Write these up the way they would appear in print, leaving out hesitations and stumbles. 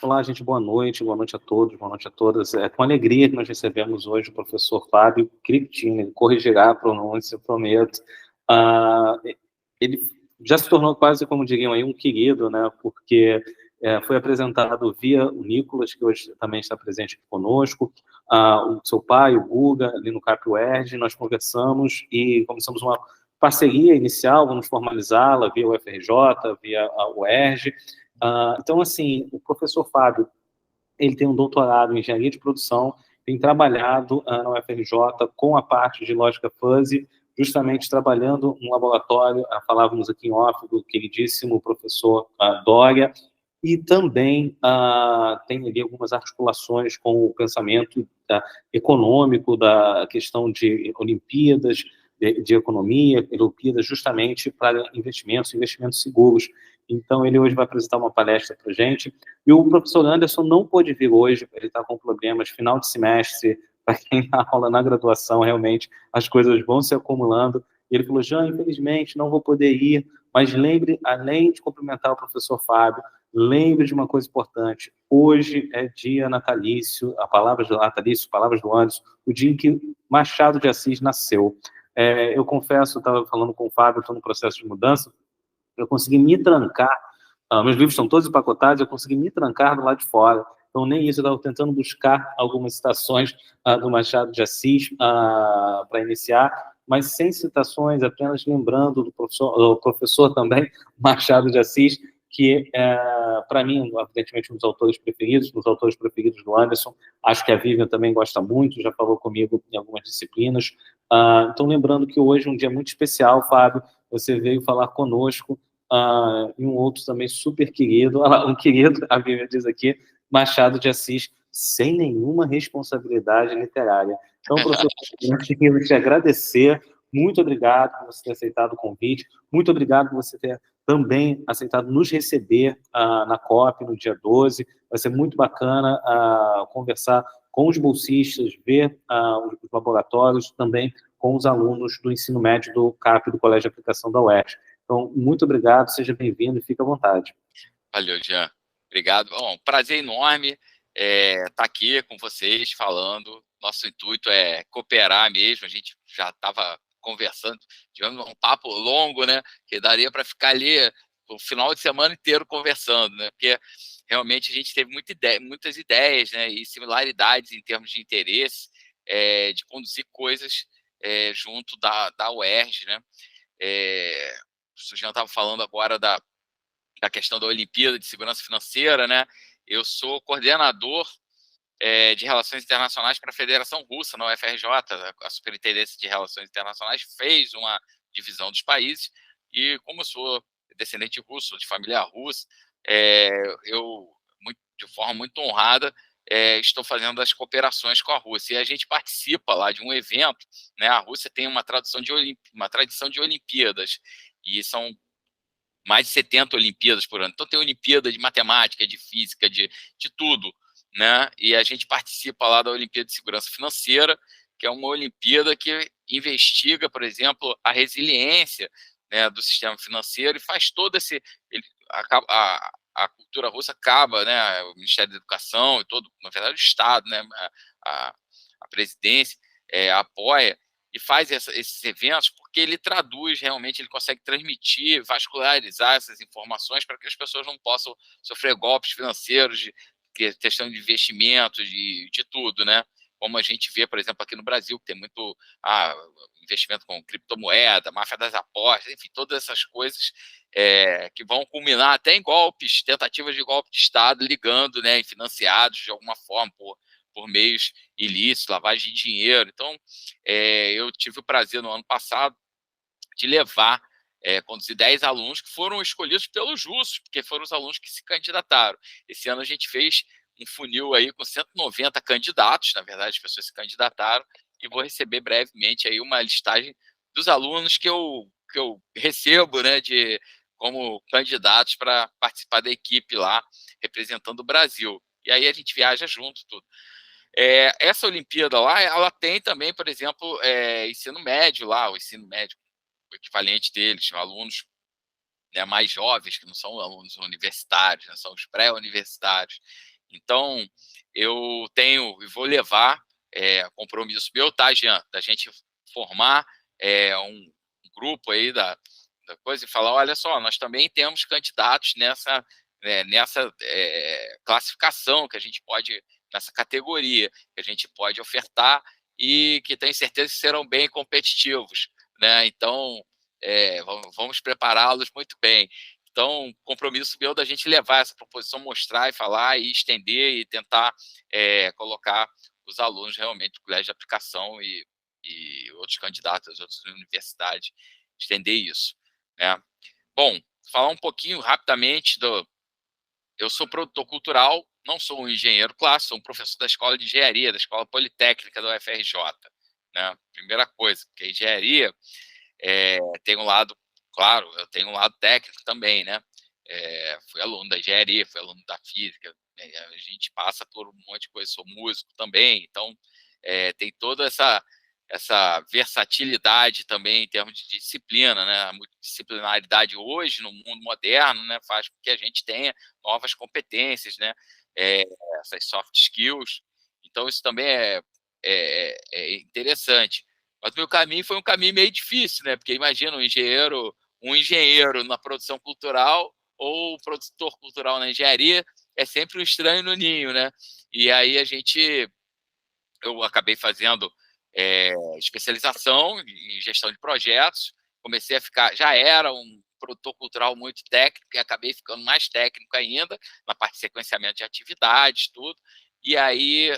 Olá, gente, boa noite a todos, boa noite a todas. É com alegria que nós recebemos hoje o professor Fábio Criptini, ele corrigirá a pronúncia, prometo. Ah, ele já se tornou quase, como diriam aí, um querido, né, porque foi apresentado via o Nicolas, que hoje também está presente aqui conosco, o seu pai, o Guga, ali no CAP UERJ, nós conversamos e começamos uma parceria inicial, vamos formalizá-la via o FRJ, via a UERJ. Então, assim, o professor Fábio, ele tem um doutorado em engenharia de produção, tem trabalhado na UFRJ com a parte de lógica fuzzy, justamente trabalhando no laboratório, falávamos aqui em off do queridíssimo professor Dória, e também tem ali algumas articulações com o pensamento econômico da questão de Olimpíadas, de economia, Olimpíadas justamente para investimentos seguros. Então, ele hoje vai apresentar uma palestra para a gente. E o professor Anderson não pôde vir hoje, ele está com problemas, final de semestre, para quem dá aula na graduação, realmente, as coisas vão se acumulando. E ele falou, Jean, infelizmente, não vou poder ir, mas lembre, além de cumprimentar o professor Fábio, lembre de uma coisa importante, hoje é dia natalício, a palavra do natalício, palavras do Anderson, o dia em que Machado de Assis nasceu. Eu confesso, estava falando com o Fábio, estou no processo de mudança, eu consegui me trancar, meus livros estão todos empacotados, eu consegui me trancar do lado de fora, então nem isso, eu estava tentando buscar algumas citações do Machado de Assis para iniciar, mas sem citações, apenas lembrando do professor também, Machado de Assis, que para mim, evidentemente, um dos autores preferidos do Anderson, acho que a Vivian também gosta muito, já falou comigo em algumas disciplinas, então lembrando que hoje é um dia muito especial, Fábio, você veio falar conosco, e um outro também super querido, um querido, a Bíblia diz aqui, Machado de Assis, sem nenhuma responsabilidade literária. Então, professor, eu queria te agradecer, muito obrigado por você ter aceitado o convite, muito obrigado por você ter também aceitado nos receber na COP no dia 12, vai ser muito bacana conversar com os bolsistas, ver os laboratórios, também com os alunos do ensino médio do CAP, do Colégio de Aplicação da UERJ. Então, muito obrigado, seja bem-vindo e fique à vontade. Valeu, Jean. Obrigado. Bom, prazer enorme estar aqui com vocês, falando. Nosso intuito é cooperar mesmo, a gente já estava conversando, tivemos um papo longo, né, que daria para ficar ali o final de semana inteiro conversando, né, porque realmente a gente teve muitas ideias, né, e similaridades em termos de interesse, de conduzir coisas junto da UERJ, né. O Jean estava falando agora da questão da Olimpíada de Segurança Financeira, né? Eu sou coordenador de Relações Internacionais para a Federação Russa, na UFRJ. A Superintendência de Relações Internacionais fez uma divisão dos países e, como eu sou descendente russo, de família russa, eu, de forma muito honrada, estou fazendo as cooperações com a Rússia. E a gente participa lá de um evento, né? A Rússia tem uma tradição de Olimpíadas, e são mais de 70 Olimpíadas por ano. Então tem Olimpíada de matemática, de física, de tudo, né? E a gente participa lá da Olimpíada de Segurança Financeira, que é uma Olimpíada que investiga, por exemplo, a resiliência, né, do sistema financeiro e faz todo esse... a cultura russa acaba, né, o Ministério da Educação e todo, na verdade, o Estado, né, a presidência apoia e faz esses eventos porque ele traduz realmente, ele consegue transmitir, vascularizar essas informações para que as pessoas não possam sofrer golpes financeiros, de questão de investimentos, de tudo, né? Como a gente vê, por exemplo, aqui no Brasil, que tem muito investimento com criptomoeda, máfia das apostas, enfim, todas essas coisas que vão culminar até em golpes, tentativas de golpe de Estado, ligando, né, financiados de alguma forma por meios ilícitos, lavagem de dinheiro. Então, eu tive o prazer no ano passado de levar, conduzir 10 alunos que foram escolhidos pelos russos, porque foram os alunos que se candidataram. Esse ano a gente fez um funil aí com 190 candidatos, na verdade as pessoas se candidataram, e vou receber brevemente aí uma listagem dos alunos que eu recebo, né, como candidatos para participar da equipe lá, representando o Brasil. E aí a gente viaja junto, tudo. Essa Olimpíada lá, ela tem também, por exemplo, ensino médio lá, o ensino médio, o equivalente deles, alunos, né, mais jovens, que não são alunos universitários, né, são os pré-universitários. Então, eu tenho e vou levar compromisso meu, tá, Jean, da gente formar um grupo aí da coisa e falar, olha só, nós também temos candidatos nessa classificação que a gente pode, nessa categoria que a gente pode ofertar e que tenho certeza que serão bem competitivos, né? Então, vamos prepará-los muito bem. Então, compromisso meu da gente levar essa proposição, mostrar e falar e estender e tentar colocar os alunos realmente do colégio de aplicação e outros candidatos, outras universidades, estender isso, né? Bom, falar um pouquinho rapidamente eu sou produtor cultural, não sou um engenheiro clássico, sou um professor da Escola de Engenharia, da Escola Politécnica da UFRJ, né? Primeira coisa, porque a engenharia tem um lado, claro, eu tenho um lado técnico também, né? Fui aluno da engenharia, fui aluno da física, a gente passa por um monte de coisa, sou músico também, então tem toda essa versatilidade também em termos de disciplina, né? A multidisciplinaridade hoje no mundo moderno, né, faz com que a gente tenha novas competências, né? Essas soft skills. Então isso também é interessante. Mas o meu caminho foi um caminho meio difícil, né? Porque imagina um engenheiro na produção cultural ou um produtor cultural na engenharia é sempre um estranho no ninho, né? E aí eu acabei fazendo especialização em gestão de projetos, comecei a ficar, já era um produtor cultural muito técnico e acabei ficando mais técnico ainda na parte de sequenciamento de atividades, tudo. E aí,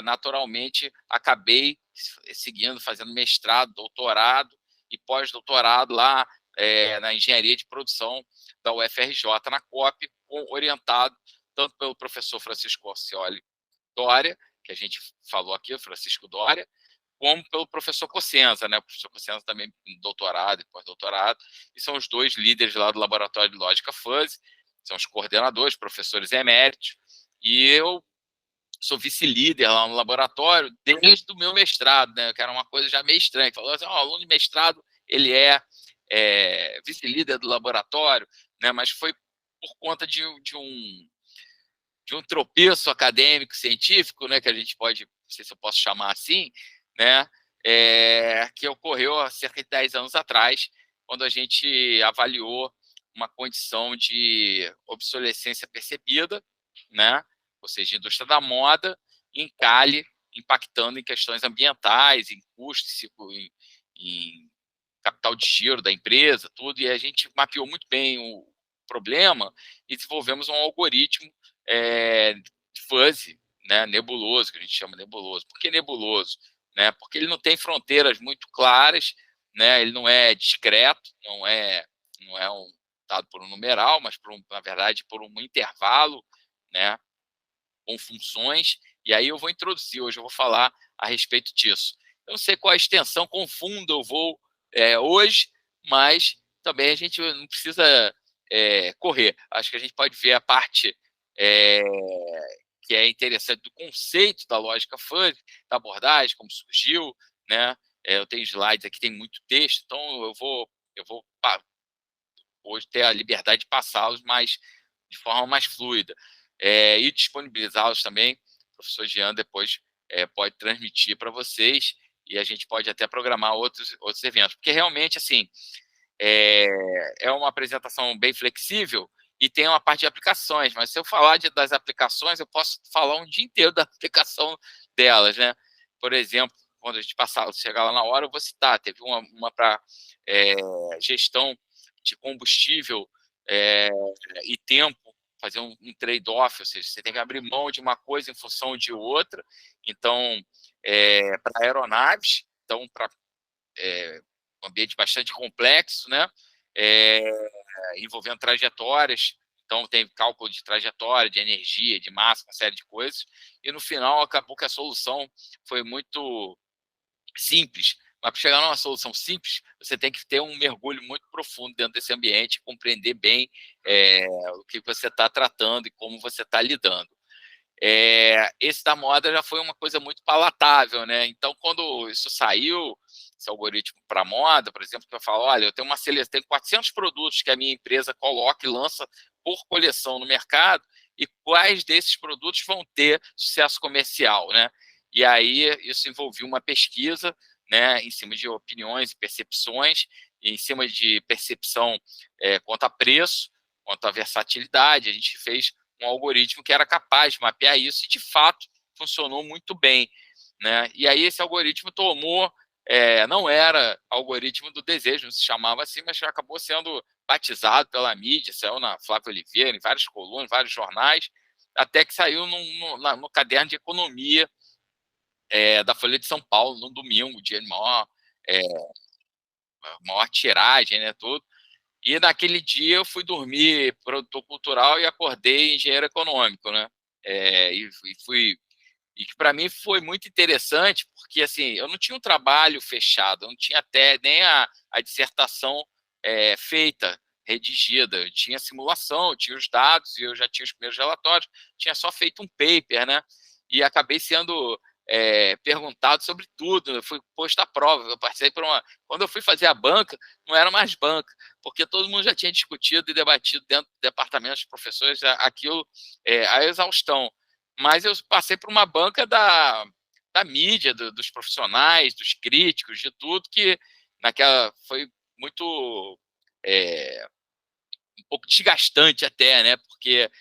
naturalmente, acabei seguindo, fazendo mestrado, doutorado e pós-doutorado lá na engenharia de produção da UFRJ, na COP, orientado tanto pelo professor Francisco Orcioli Dória, que a gente falou aqui, o Francisco Dória, como pelo professor Cossenza, né? O professor Cossenza também doutorado e pós-doutorado, e são os dois líderes lá do Laboratório de Lógica Fuzzy, são os coordenadores, professores eméritos, e eu sou vice-líder lá no laboratório desde o meu mestrado, né? Que era uma coisa já meio estranha. Falou assim, o aluno de mestrado, ele vice-líder do laboratório, né? Mas foi por conta de um tropeço acadêmico, científico, né, que a gente pode, não sei se eu posso chamar assim, né, que ocorreu há cerca de 10 anos atrás, quando a gente avaliou uma condição de obsolescência percebida, né, ou seja, indústria da moda, em Cali, impactando em questões ambientais, em custos, em capital de giro da empresa, tudo, e a gente mapeou muito bem o problema e desenvolvemos um algoritmo fuzzy, né, nebuloso, que a gente chama nebuloso. Por que nebuloso? Né? Porque ele não tem fronteiras muito claras, né? Ele não é discreto, não é dado por um numeral, mas na verdade por um intervalo, né, com funções. E aí eu vou introduzir, hoje eu vou falar a respeito disso. Eu não sei qual a extensão, com fundo eu vou hoje, mas também a gente não precisa correr. Acho que a gente pode ver a parte que é interessante do conceito da lógica fuzzy, da abordagem, como surgiu, né? Eu tenho slides aqui, tem muito texto, então eu vou hoje ter a liberdade de passá-los de forma mais fluida e disponibilizá-los também. O professor Jean depois pode transmitir para vocês e a gente pode até programar outros eventos, porque realmente assim é uma apresentação bem flexível e tem uma parte de aplicações, mas se eu falar das aplicações, eu posso falar um dia inteiro da aplicação delas, né? Por exemplo, quando a gente chegar lá na hora, eu vou citar, teve uma para gestão de combustível e tempo, fazer um trade-off, ou seja, você tem que abrir mão de uma coisa em função de outra. Então, para aeronaves, então, para um ambiente bastante complexo, né? Envolvendo trajetórias, então tem cálculo de trajetória, de energia, de massa, uma série de coisas, e no final acabou que a solução foi muito simples, mas para chegar numa solução simples, você tem que ter um mergulho muito profundo dentro desse ambiente, compreender bem o que você está tratando e como você está lidando. Esse da moda já foi uma coisa muito palatável, né? Então, quando isso saiu, esse algoritmo para moda, por exemplo, que eu falo, olha, eu tenho uma seleção, tenho 400 produtos que a minha empresa coloca e lança por coleção no mercado, e quais desses produtos vão ter sucesso comercial, né? E aí isso envolvia uma pesquisa, né, em cima de opiniões e percepções, e em cima de percepção quanto a preço, quanto a versatilidade. A gente fez um algoritmo que era capaz de mapear isso e, de fato, funcionou muito bem, né? E aí esse algoritmo tomou, não era algoritmo do desejo, não se chamava assim, mas já acabou sendo batizado pela mídia, saiu na Flávia Oliveira, em várias colunas, em vários jornais, até que saiu no caderno de economia da Folha de São Paulo, no domingo, dia de maior tiragem, né, tudo. E naquele dia eu fui dormir produtor cultural e acordei engenheiro econômico, né? E que para mim foi muito interessante, porque assim, eu não tinha um trabalho fechado, eu não tinha até nem a dissertação feita, redigida. Eu tinha simulação, eu tinha os dados, e eu já tinha os primeiros relatórios, tinha só feito um paper, né? E acabei sendo perguntado sobre tudo. Eu fui posto à prova. Eu participei por uma. Quando eu fui fazer a banca, não era mais banca, porque todo mundo já tinha discutido e debatido dentro do departamento dos professores aquilo a exaustão. Mas eu passei por uma banca da mídia, dos profissionais, dos críticos, de tudo, que naquela foi muito um pouco desgastante até, né? Porque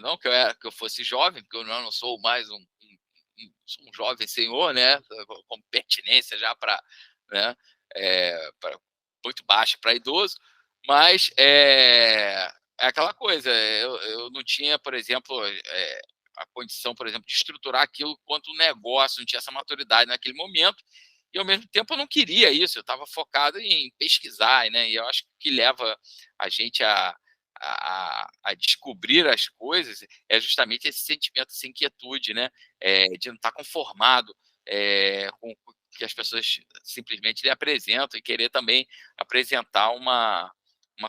não que eu fosse jovem, porque eu não sou mais sou um jovem senhor, né? Com pertinência já para, né? Muito baixa para idoso, mas é aquela coisa. Eu não tinha, por exemplo, a condição, por exemplo, de estruturar aquilo quanto um negócio, não tinha essa maturidade naquele momento, e ao mesmo tempo eu não queria isso, eu estava focado em pesquisar, né? E eu acho que leva a gente a descobrir as coisas é justamente esse sentimento, essa inquietude, né? De não estar conformado com o que as pessoas simplesmente lhe apresentam e querer também apresentar uma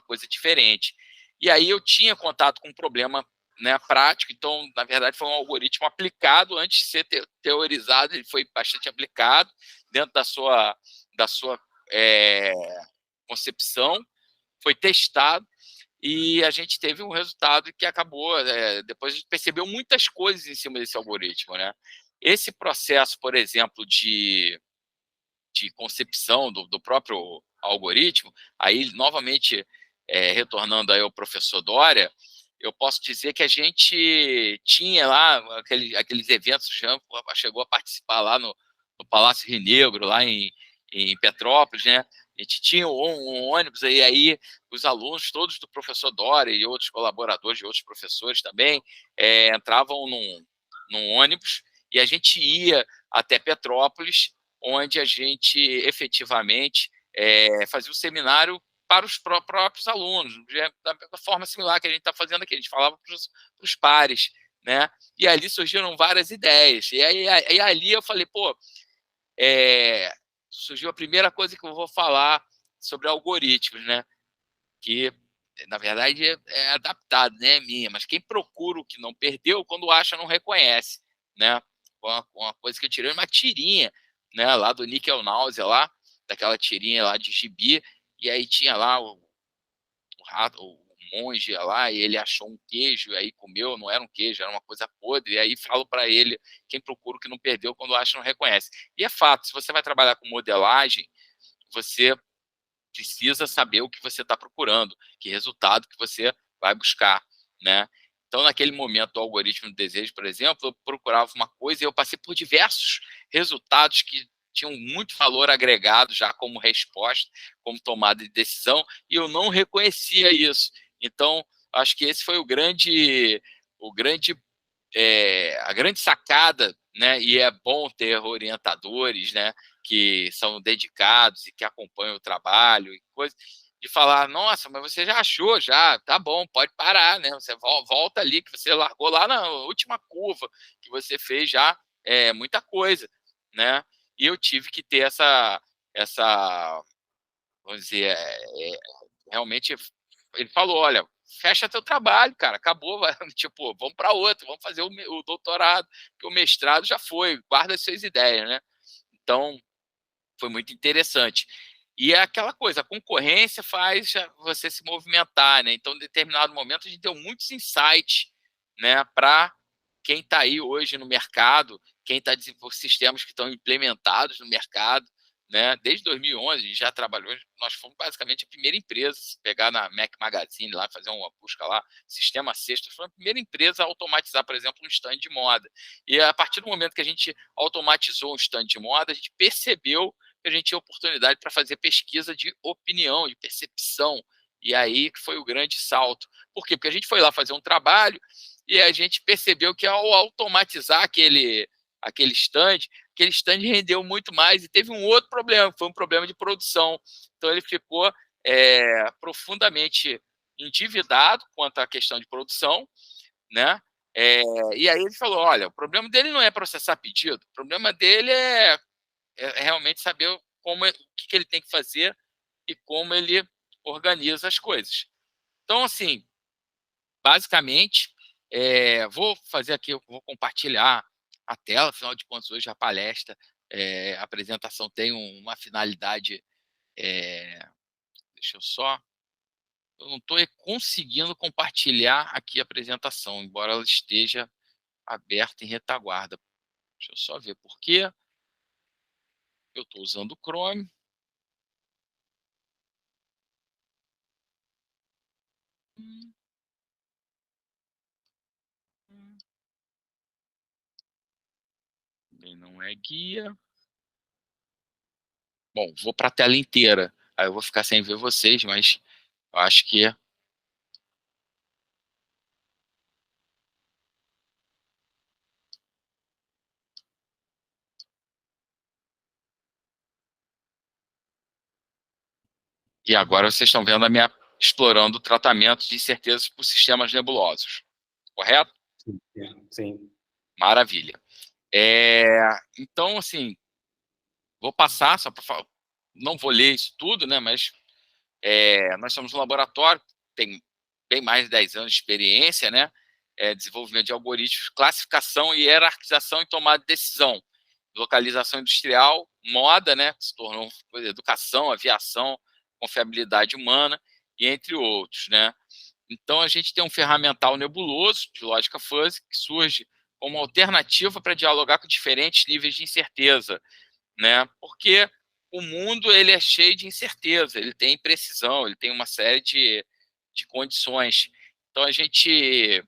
coisa diferente. E aí eu tinha contato com um problema, né, prático, então, na verdade, foi um algoritmo aplicado antes de ser teorizado, ele foi bastante aplicado dentro da sua concepção, foi testado, e a gente teve um resultado que acabou, depois a gente percebeu muitas coisas em cima desse algoritmo, né? Esse processo, por exemplo, de concepção do próprio algoritmo, aí, novamente, retornando aí ao professor Dória, eu posso dizer que a gente tinha lá aqueles eventos, já chegou a participar lá no Palácio Rio Negro, lá em Petrópolis, né? A gente tinha um ônibus aí os alunos todos do professor Dória e outros colaboradores de outros professores também entravam num ônibus e a gente ia até Petrópolis, onde a gente efetivamente fazia o seminário para os próprios alunos, da forma similar que a gente está fazendo aqui, a gente falava para os pares, né? E ali surgiram várias ideias. E ali eu falei, pô, surgiu a primeira coisa que eu vou falar sobre algoritmos, né? Que, na verdade, é adaptado, né? É minha, mas quem procura o que não perdeu, quando acha, não reconhece, né? Uma coisa que eu tirei, uma tirinha, né? Lá do Níquel Náusea, lá, daquela tirinha lá de gibi, e aí tinha lá o rato, o monge lá, e ele achou um queijo, e aí comeu, não era um queijo, era uma coisa podre, e aí falo para ele, quem procura o que não perdeu, quando acha, não reconhece. E é fato, se você vai trabalhar com modelagem, você precisa saber o que você está procurando, que resultado que você vai buscar, né? Então, naquele momento do algoritmo do desejo, por exemplo, eu procurava uma coisa e eu passei por diversos resultados que tinham muito valor agregado já como resposta, como tomada de decisão, e eu não reconhecia isso. Então, acho que esse foi a grande sacada, né? E é bom ter orientadores, né? Que são dedicados e que acompanham o trabalho e coisa, de falar, nossa, mas você já achou, já, tá bom, pode parar, né? Você volta ali, que você largou lá na última curva, que você fez já muita coisa, né? E eu tive que ter vamos dizer, realmente, ele falou, olha, fecha teu trabalho, cara, acabou, tipo, vamos para outro, vamos fazer o doutorado, porque o mestrado já foi, guarda as suas ideias, né? Então, foi muito interessante. E é aquela coisa, a concorrência faz você se movimentar, né? Então, em determinado momento, a gente deu muitos insights, né, para quem está aí hoje no mercado, quem está desenvolvendo sistemas que estão implementados no mercado, né? Desde 2011, a gente já trabalhou, nós fomos basicamente a primeira empresa, se pegar na Mac Magazine, lá, fazer uma busca lá, Sistema Sexta, foi a primeira empresa a automatizar, por exemplo, um stand de moda. E a partir do momento que a gente automatizou um stand de moda, a gente percebeu que a gente tinha oportunidade para fazer pesquisa de opinião, de percepção. E aí que foi o grande salto. Por quê? Porque a gente foi lá fazer um trabalho e a gente percebeu que ao automatizar aquele stand rendeu muito mais e teve um outro problema, foi um problema de produção. Então ele ficou profundamente endividado quanto à questão de produção, né? E aí ele falou, olha, o problema dele não é processar pedido, o problema dele é realmente saber o que ele tem que fazer e como ele organiza as coisas. Então, assim, basicamente, vou fazer aqui, eu vou compartilhar a tela, afinal de contas, hoje a palestra, a apresentação tem uma finalidade, deixa eu só, eu não estou conseguindo compartilhar aqui a apresentação, embora ela esteja aberta em retaguarda. Deixa eu só ver por quê. Eu estou usando o Chrome. Não é guia. Bom, vou para a tela inteira. Aí eu vou ficar sem ver vocês, mas eu acho que e agora vocês estão vendo a minha explorando o tratamento de incertezas por sistemas nebulosos. Correto? Sim. Maravilha. Então, assim, vou passar, só para não vou ler isso tudo, né? Mas nós somos um laboratório, tem bem mais de 10 anos de experiência, né? Desenvolvimento de algoritmos, classificação e hierarquização e tomada de decisão. Localização industrial, moda, né? Que se tornou educação, aviação, confiabilidade humana, e entre outros, né? Então, a gente tem um ferramental nebuloso de lógica fuzzy que surge como alternativa para dialogar com diferentes níveis de incerteza, né? Porque o mundo ele é cheio de incerteza, ele tem imprecisão, ele tem uma série de condições. Então, a gente,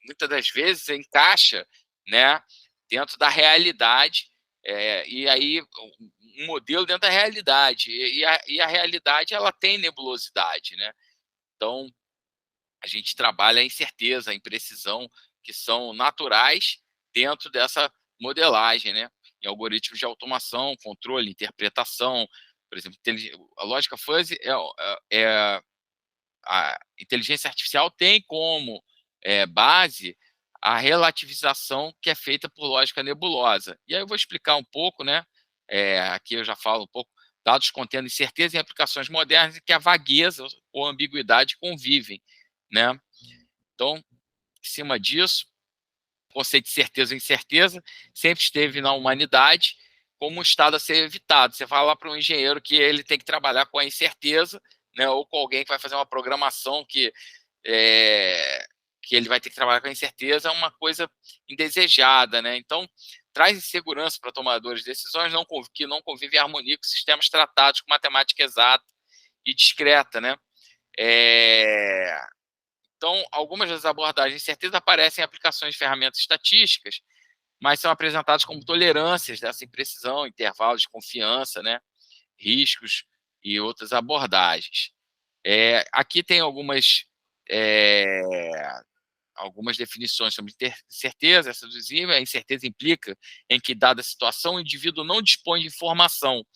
muitas das vezes, encaixa, né, dentro da realidade, e aí um modelo dentro da realidade. E a realidade ela tem nebulosidade, né? Então, a gente trabalha a incerteza, a imprecisão, que são naturais dentro dessa modelagem, né? Em algoritmos de automação, controle, interpretação, por exemplo, a lógica fuzzy a inteligência artificial tem como base a relativização que é feita por lógica nebulosa. E aí eu vou explicar um pouco, né? Aqui eu já falo um pouco, dados contendo incerteza em aplicações modernas em que a vagueza ou ambiguidade convivem, né? Então, em cima disso, o conceito de certeza ou incerteza sempre esteve na humanidade como um estado a ser evitado. Você fala para um engenheiro que ele tem que trabalhar com a incerteza, né, ou com alguém que vai fazer uma programação que ele vai ter que trabalhar com a incerteza, é uma coisa indesejada, né? Então, traz insegurança para tomadores de decisões que não convivem em harmonia com sistemas tratados com matemática exata e discreta, né? Então, algumas das abordagens de incerteza aparecem em aplicações de ferramentas estatísticas, mas são apresentadas como tolerâncias dessa imprecisão, intervalos de confiança, né? Riscos e outras abordagens. Aqui tem algumas definições sobre incerteza. Essa dizia, a incerteza implica em que, dada a situação, o indivíduo não dispõe de informação,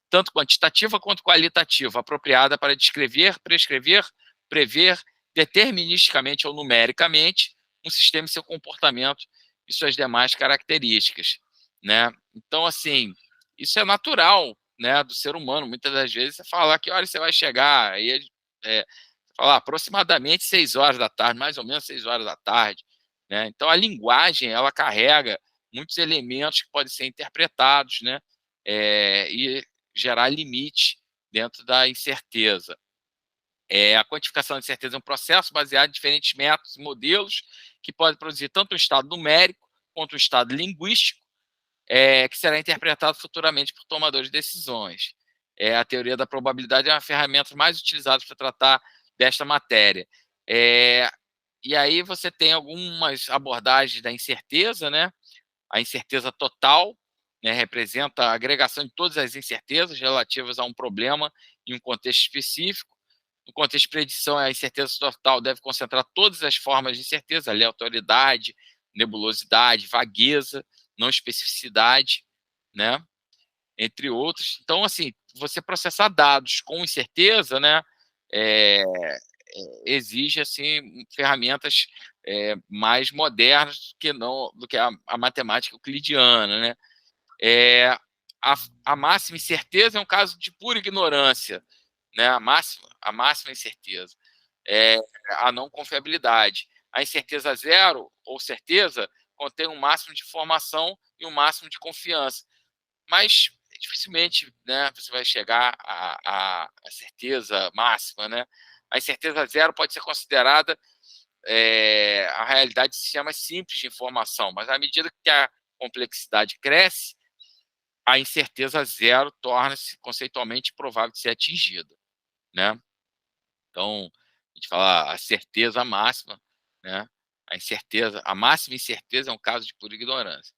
tanto quantitativa quanto qualitativa, apropriada para descrever, prescrever, prever, deterministicamente ou numericamente, um sistema e seu comportamento e suas demais características, né? Então, assim, isso é natural, né, do ser humano. Muitas das vezes você fala que hora você vai chegar, aí ele fala aproximadamente 6 horas da tarde, mais ou menos 6 horas da tarde, né? Então, a linguagem, ela carrega muitos elementos que podem ser interpretados, né, e gerar limite dentro da incerteza. A quantificação da incerteza é um processo baseado em diferentes métodos e modelos que pode produzir tanto um estado numérico quanto um estado linguístico, que será interpretado futuramente por tomadores de decisões. A teoria da probabilidade é uma ferramenta mais utilizada para tratar desta matéria. E aí você tem algumas abordagens da incerteza, né? A incerteza total, né, representa a agregação de todas as incertezas relativas a um problema em um contexto específico. No contexto de predição, a incerteza total deve concentrar todas as formas de incerteza: aleatoriedade, nebulosidade, vagueza, não especificidade, né? Entre outros. Então, assim, você processar dados com incerteza, né, é, exige assim ferramentas mais modernas do que a matemática euclidiana, né? É, a máxima incerteza é um caso de pura ignorância, né? A máxima incerteza é a não confiabilidade. A incerteza zero ou certeza contém um máximo de informação e um máximo de confiança, mas dificilmente, né, você vai chegar à certeza máxima, né? A incerteza zero pode ser considerada a realidade de sistemas simples de informação, mas à medida que a complexidade cresce, a incerteza zero torna-se conceitualmente provável de ser atingida, né? Então, a gente fala a certeza máxima, né? A máxima incerteza é um caso de pura ignorância.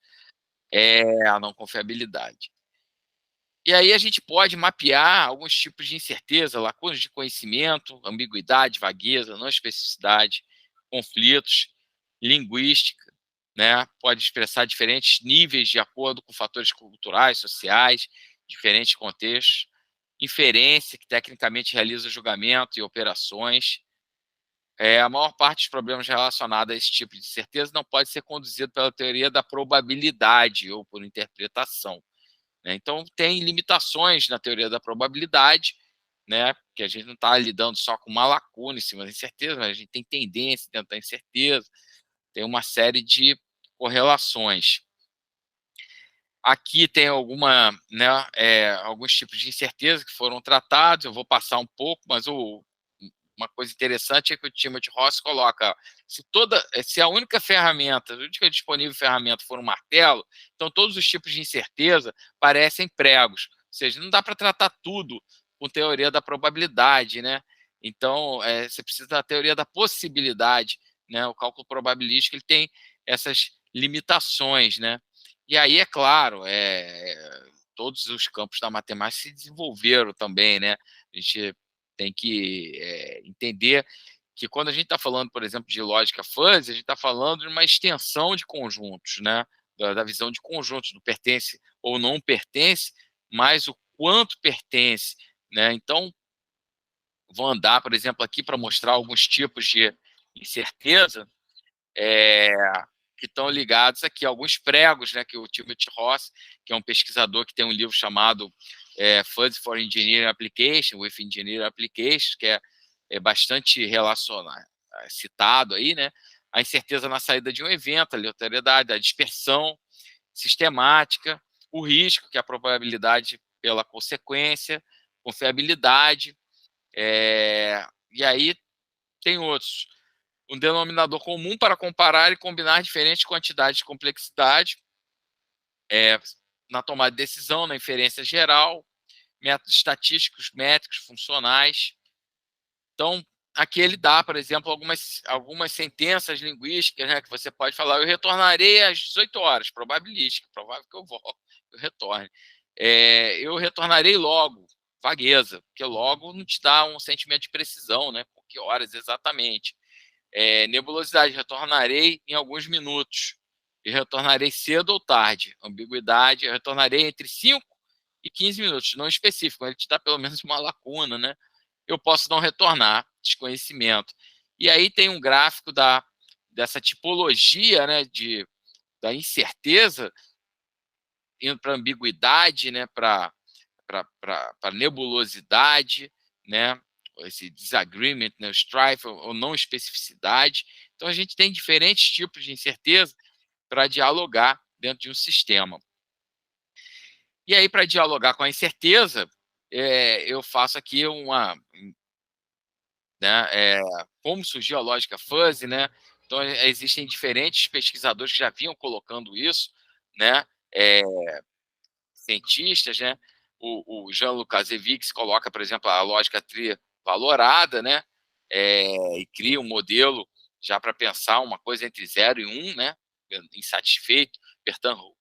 É a não confiabilidade. E aí a gente pode mapear alguns tipos de incerteza, lacunas de conhecimento, ambiguidade, vagueza, não especificidade, conflitos, linguística, né? Pode expressar diferentes níveis de acordo com fatores culturais, sociais, diferentes contextos. Inferência, que tecnicamente realiza julgamento e operações. A maior parte dos problemas relacionados a esse tipo de certeza não pode ser conduzido pela teoria da probabilidade ou por interpretação, né? Então, tem limitações na teoria da probabilidade, né? Que a gente não está lidando só com uma lacuna em cima da incerteza, mas a gente tem tendência dentro da incerteza, tem uma série de correlações. Aqui tem alguns tipos de incerteza que foram tratados, eu vou passar um pouco, mas uma coisa interessante é que o Timothy Ross coloca: se a única disponível ferramenta for um martelo, então todos os tipos de incerteza parecem pregos. Ou seja, não dá para tratar tudo com teoria da probabilidade, né? Então, você precisa da teoria da possibilidade, né? O cálculo probabilístico ele tem essas limitações, né? E aí, é claro, todos os campos da matemática se desenvolveram também, né? A gente tem que entender que quando a gente está falando, por exemplo, de lógica fuzzy, a gente está falando de uma extensão de conjuntos, né? Da visão de conjuntos, do pertence ou não pertence, mas o quanto pertence, né? Então, vou andar, por exemplo, aqui para mostrar alguns tipos de incerteza que estão ligados aqui, alguns pregos, né, que o Timothy Ross, que é um pesquisador que tem um livro chamado Fuzzy for Engineering Application, with Engineering Applications, que é bastante relacionado, citado aí, né? A incerteza na saída de um evento, a aleatoriedade, a dispersão sistemática, o risco, que é a probabilidade pela consequência, confiabilidade, e aí tem outros. Um denominador comum para comparar e combinar diferentes quantidades de complexidade na tomada de decisão, na inferência geral, métodos estatísticos, métricos, funcionais. Então, aqui ele dá, por exemplo, algumas sentenças linguísticas, né, que você pode falar: eu retornarei às 18 horas, probabilística, provável que eu retorne. Eu retornarei logo, vagueza, porque logo não te dá um sentimento de precisão, né, por que horas exatamente. Nebulosidade, retornarei em alguns minutos. Eu retornarei cedo ou tarde. Ambiguidade, eu retornarei entre 5 e 15 minutos, não específico, ele te dá pelo menos uma lacuna, né? Eu posso não retornar, desconhecimento. E aí tem um gráfico dessa tipologia, né, da incerteza, indo para ambiguidade, né, para nebulosidade, né, esse disagreement, né, o strife ou não especificidade. Então, a gente tem diferentes tipos de incerteza para dialogar dentro de um sistema. E aí, para dialogar com a incerteza, eu faço aqui uma... Né, como surgiu a lógica fuzzy, né? Então, existem diferentes pesquisadores que já vinham colocando isso, né? Cientistas, né? O Jean-Luc Azevix coloca, por exemplo, a lógica trivalorada, né? E cria um modelo já para pensar uma coisa entre 0 e 1, né? Insatisfeito.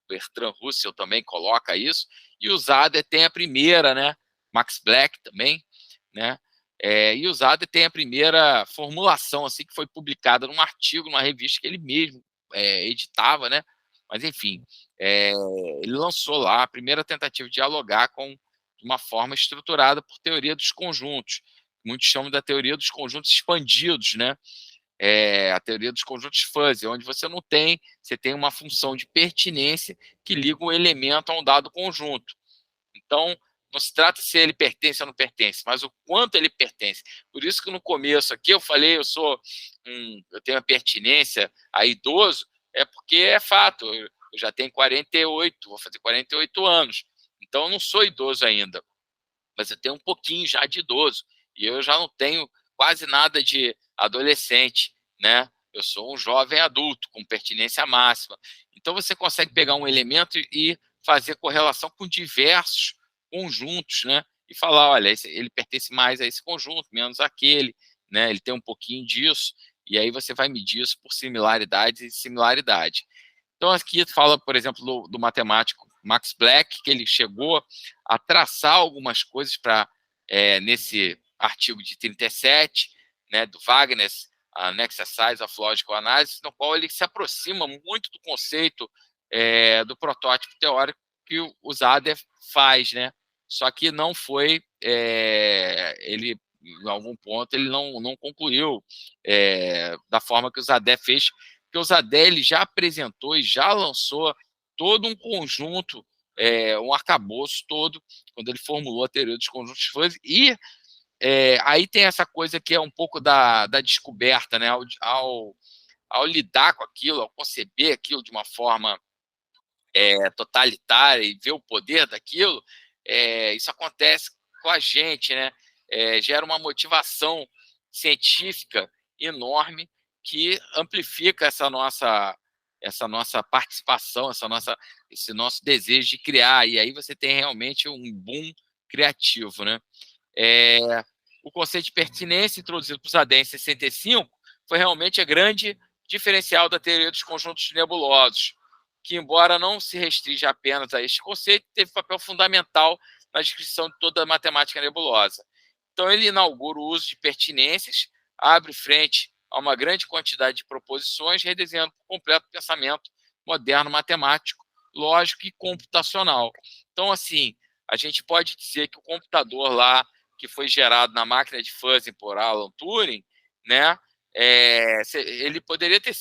Bertrand Russell também coloca isso. E o Zader tem a primeira, né? Max Black também, né? E o Zader tem a primeira formulação assim que foi publicada num artigo, numa revista que ele mesmo editava, né? Mas, enfim, ele lançou lá a primeira tentativa de dialogar de uma forma estruturada por teoria dos conjuntos. Muitos chamam da teoria dos conjuntos expandidos, né? A teoria dos conjuntos fuzzy, onde você tem uma função de pertinência que liga um elemento a um dado conjunto. Então, não se trata se ele pertence ou não pertence, mas o quanto ele pertence. Por isso que no começo aqui eu falei, eu tenho a pertinência a idoso, porque é fato, eu já tenho 48, vou fazer 48 anos. Então, eu não sou idoso ainda, mas eu tenho um pouquinho já de idoso. E eu já não tenho quase nada de adolescente, né? Eu sou um jovem adulto com pertinência máxima. Então, você consegue pegar um elemento e fazer correlação com diversos conjuntos, né? E falar, olha, ele pertence mais a esse conjunto, menos àquele, né? Ele tem um pouquinho disso, e aí você vai medir isso por similaridade e similaridade. Então, aqui fala, por exemplo, do matemático Max Black, que ele chegou a traçar algumas coisas nesse artigo de 37, né, do Wagner's An Exercise of Logical Analysis, no qual ele se aproxima muito do conceito do protótipo teórico que o Zader faz, né? Só que não foi, ele, em algum ponto, ele não concluiu da forma que o Zader fez, porque o Zader ele já apresentou e já lançou todo um conjunto, um arcabouço todo, quando ele formulou a teoria dos conjuntos fuzzy. E aí tem essa coisa que é um pouco da descoberta, né? Ao lidar com aquilo, ao conceber aquilo de uma forma totalitária e ver o poder daquilo, isso acontece com a gente, né? Gera uma motivação científica enorme que amplifica essa nossa participação, esse nosso desejo de criar. E aí você tem realmente um boom criativo, né? O conceito de pertinência introduzido por Zaden em 65 foi realmente a grande diferencial da teoria dos conjuntos nebulosos, que, embora não se restrinja apenas a este conceito, teve papel fundamental na descrição de toda a matemática nebulosa. Então, ele inaugura o uso de pertinências, abre frente a uma grande quantidade de proposições, redesenhando por completo o pensamento moderno matemático, lógico e computacional. Então, assim, a gente pode dizer que o computador lá, que foi gerado na máquina de Fuzzy por Alan Turing, né, ele poderia ter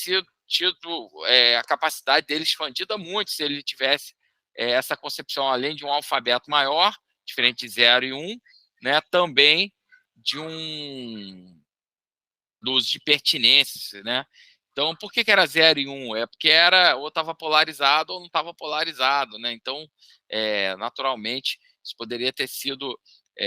tido a capacidade dele expandida muito se ele tivesse essa concepção, além de um alfabeto maior, diferente de 0 e 1, né, também do uso de pertinências, né? Então, por que era 0 e 1? É porque ou estava polarizado ou não estava polarizado, né? Então, naturalmente, isso poderia ter sido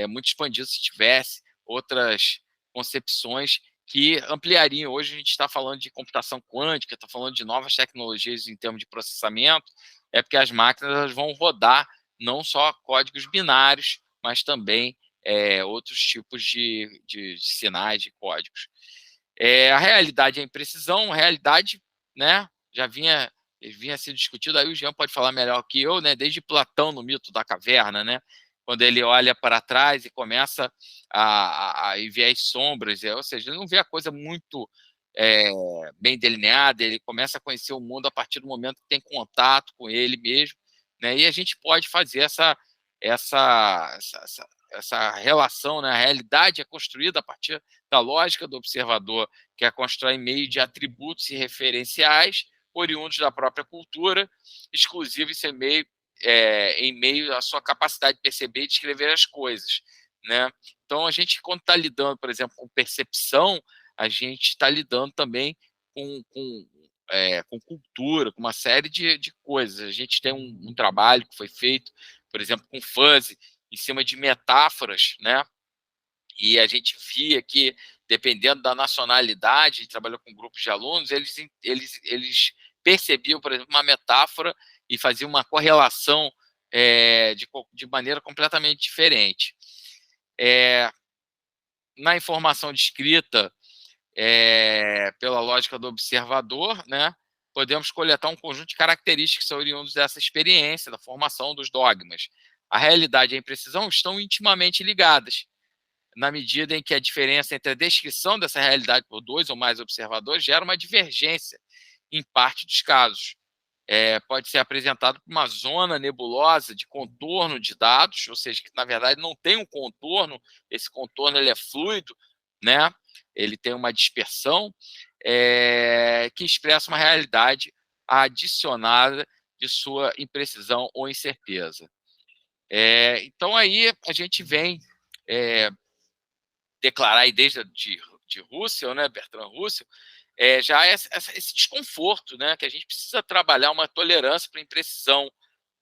muito expandido se tivesse outras concepções que ampliariam. Hoje a gente está falando de computação quântica, está falando de novas tecnologias em termos de processamento, porque as máquinas vão rodar não só códigos binários, mas também outros tipos de sinais, de códigos. A realidade é a imprecisão, a realidade, né, já vinha sido discutido, aí o Jean pode falar melhor que eu, né, desde Platão no mito da caverna, né, quando ele olha para trás e começa a ver as sombras, ou seja, ele não vê a coisa muito bem delineada, ele começa a conhecer o mundo a partir do momento que tem contato com ele mesmo, né, e a gente pode fazer essa relação, né, a realidade é construída a partir da lógica do observador, que a constrói em meio de atributos e referenciais oriundos da própria cultura, exclusivos em meio à sua capacidade de perceber e descrever as coisas, né? Então, a gente, quando está lidando, por exemplo, com percepção, a gente está lidando também com cultura, com uma série de coisas. A gente tem um trabalho que foi feito por exemplo, com fuzzy, em cima de metáforas, né? E a gente via que, dependendo da nacionalidade, a gente trabalhou com grupos de alunos, eles percebiam, por exemplo, uma metáfora e faziam uma correlação de maneira completamente diferente. Na informação descrita, pela lógica do observador, né, podemos coletar um conjunto de características que são oriundas dessa experiência, da formação dos dogmas. A realidade e a imprecisão estão intimamente ligadas, na medida em que a diferença entre a descrição dessa realidade por dois ou mais observadores gera uma divergência em parte dos casos. Pode ser apresentado por uma zona nebulosa de contorno de dados, ou seja, que na verdade não tem um contorno, esse contorno ele é fluido, né? Ele tem uma dispersão que expressa uma realidade adicionada de sua imprecisão ou incerteza. Então, aí a gente vem declarar aí desde de Russell, né, Bertrand Russell, já esse desconforto, né, que a gente precisa trabalhar uma tolerância para a imprecisão,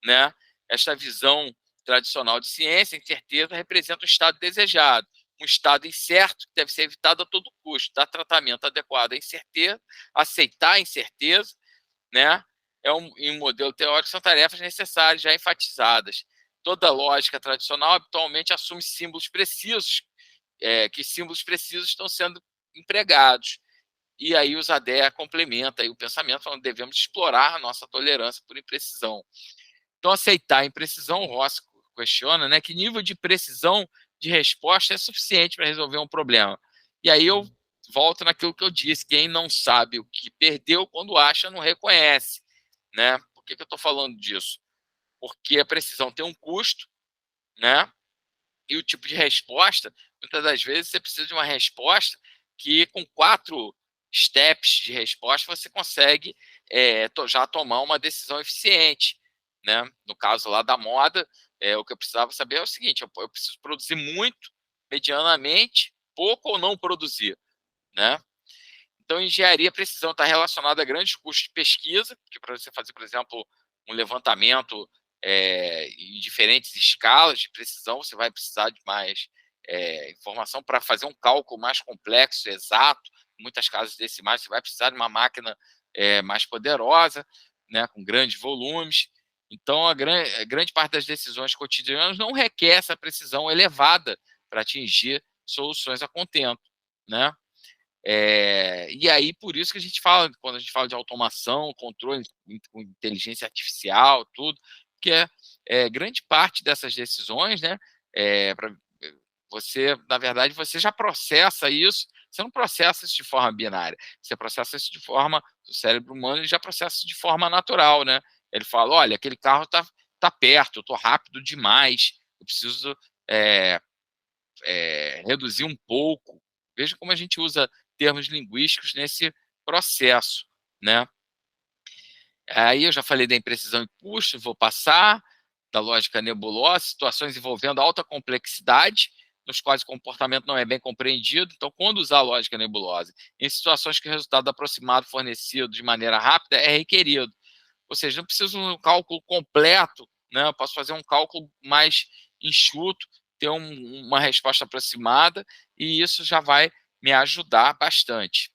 né? Esta visão tradicional de ciência, incerteza representa um estado desejado, um estado incerto que deve ser evitado a todo custo, dar tratamento adequado à incerteza, aceitar a incerteza, né? Em um modelo teórico são tarefas necessárias já enfatizadas. Toda lógica tradicional habitualmente assume símbolos precisos, que símbolos precisos estão sendo empregados. E aí o Zadé complementa aí o pensamento, falando que devemos explorar a nossa tolerância por imprecisão. Então, aceitar a imprecisão, o Ross questiona, né, que nível de precisão de resposta é suficiente para resolver um problema. E aí eu volto naquilo que eu disse, quem não sabe o que perdeu, quando acha, não reconhece. Né? Por que eu estou falando disso? Porque a precisão tem um custo, né? E o tipo de resposta, muitas das vezes você precisa de uma resposta que com 4 steps de resposta você consegue já tomar uma decisão eficiente, né? No caso lá da moda, o que eu precisava saber é o seguinte: eu preciso produzir muito, medianamente, pouco ou não produzir, né? Então, engenharia precisão está relacionada a grandes custos de pesquisa, porque para você fazer, por exemplo, um levantamento em diferentes escalas de precisão, você vai precisar de mais informação para fazer um cálculo mais complexo, exato, em muitas casas decimais, você vai precisar de uma máquina mais poderosa, né, com grandes volumes. Então, a grande parte das decisões cotidianas não requer essa precisão elevada para atingir soluções a contento, né? E aí, por isso que a gente fala, quando a gente fala de automação, controle com inteligência artificial, tudo, que grande parte dessas decisões, né, você, na verdade, você já processa isso, você não processa isso de forma binária, você processa isso de forma, o cérebro humano ele já processa isso de forma natural, né? Ele fala, olha, aquele carro tá perto, eu estou rápido demais, eu preciso reduzir um pouco. Veja como a gente usa termos linguísticos nesse processo, né? Aí eu já falei da imprecisão e custo, vou passar, da lógica nebulosa, situações envolvendo alta complexidade, nos quais o comportamento não é bem compreendido. Então, quando usar a lógica nebulosa? Em situações que o resultado aproximado fornecido de maneira rápida é requerido. Ou seja, não preciso de um cálculo completo, né? Eu posso fazer um cálculo mais enxuto, ter uma resposta aproximada, e isso já vai me ajudar bastante.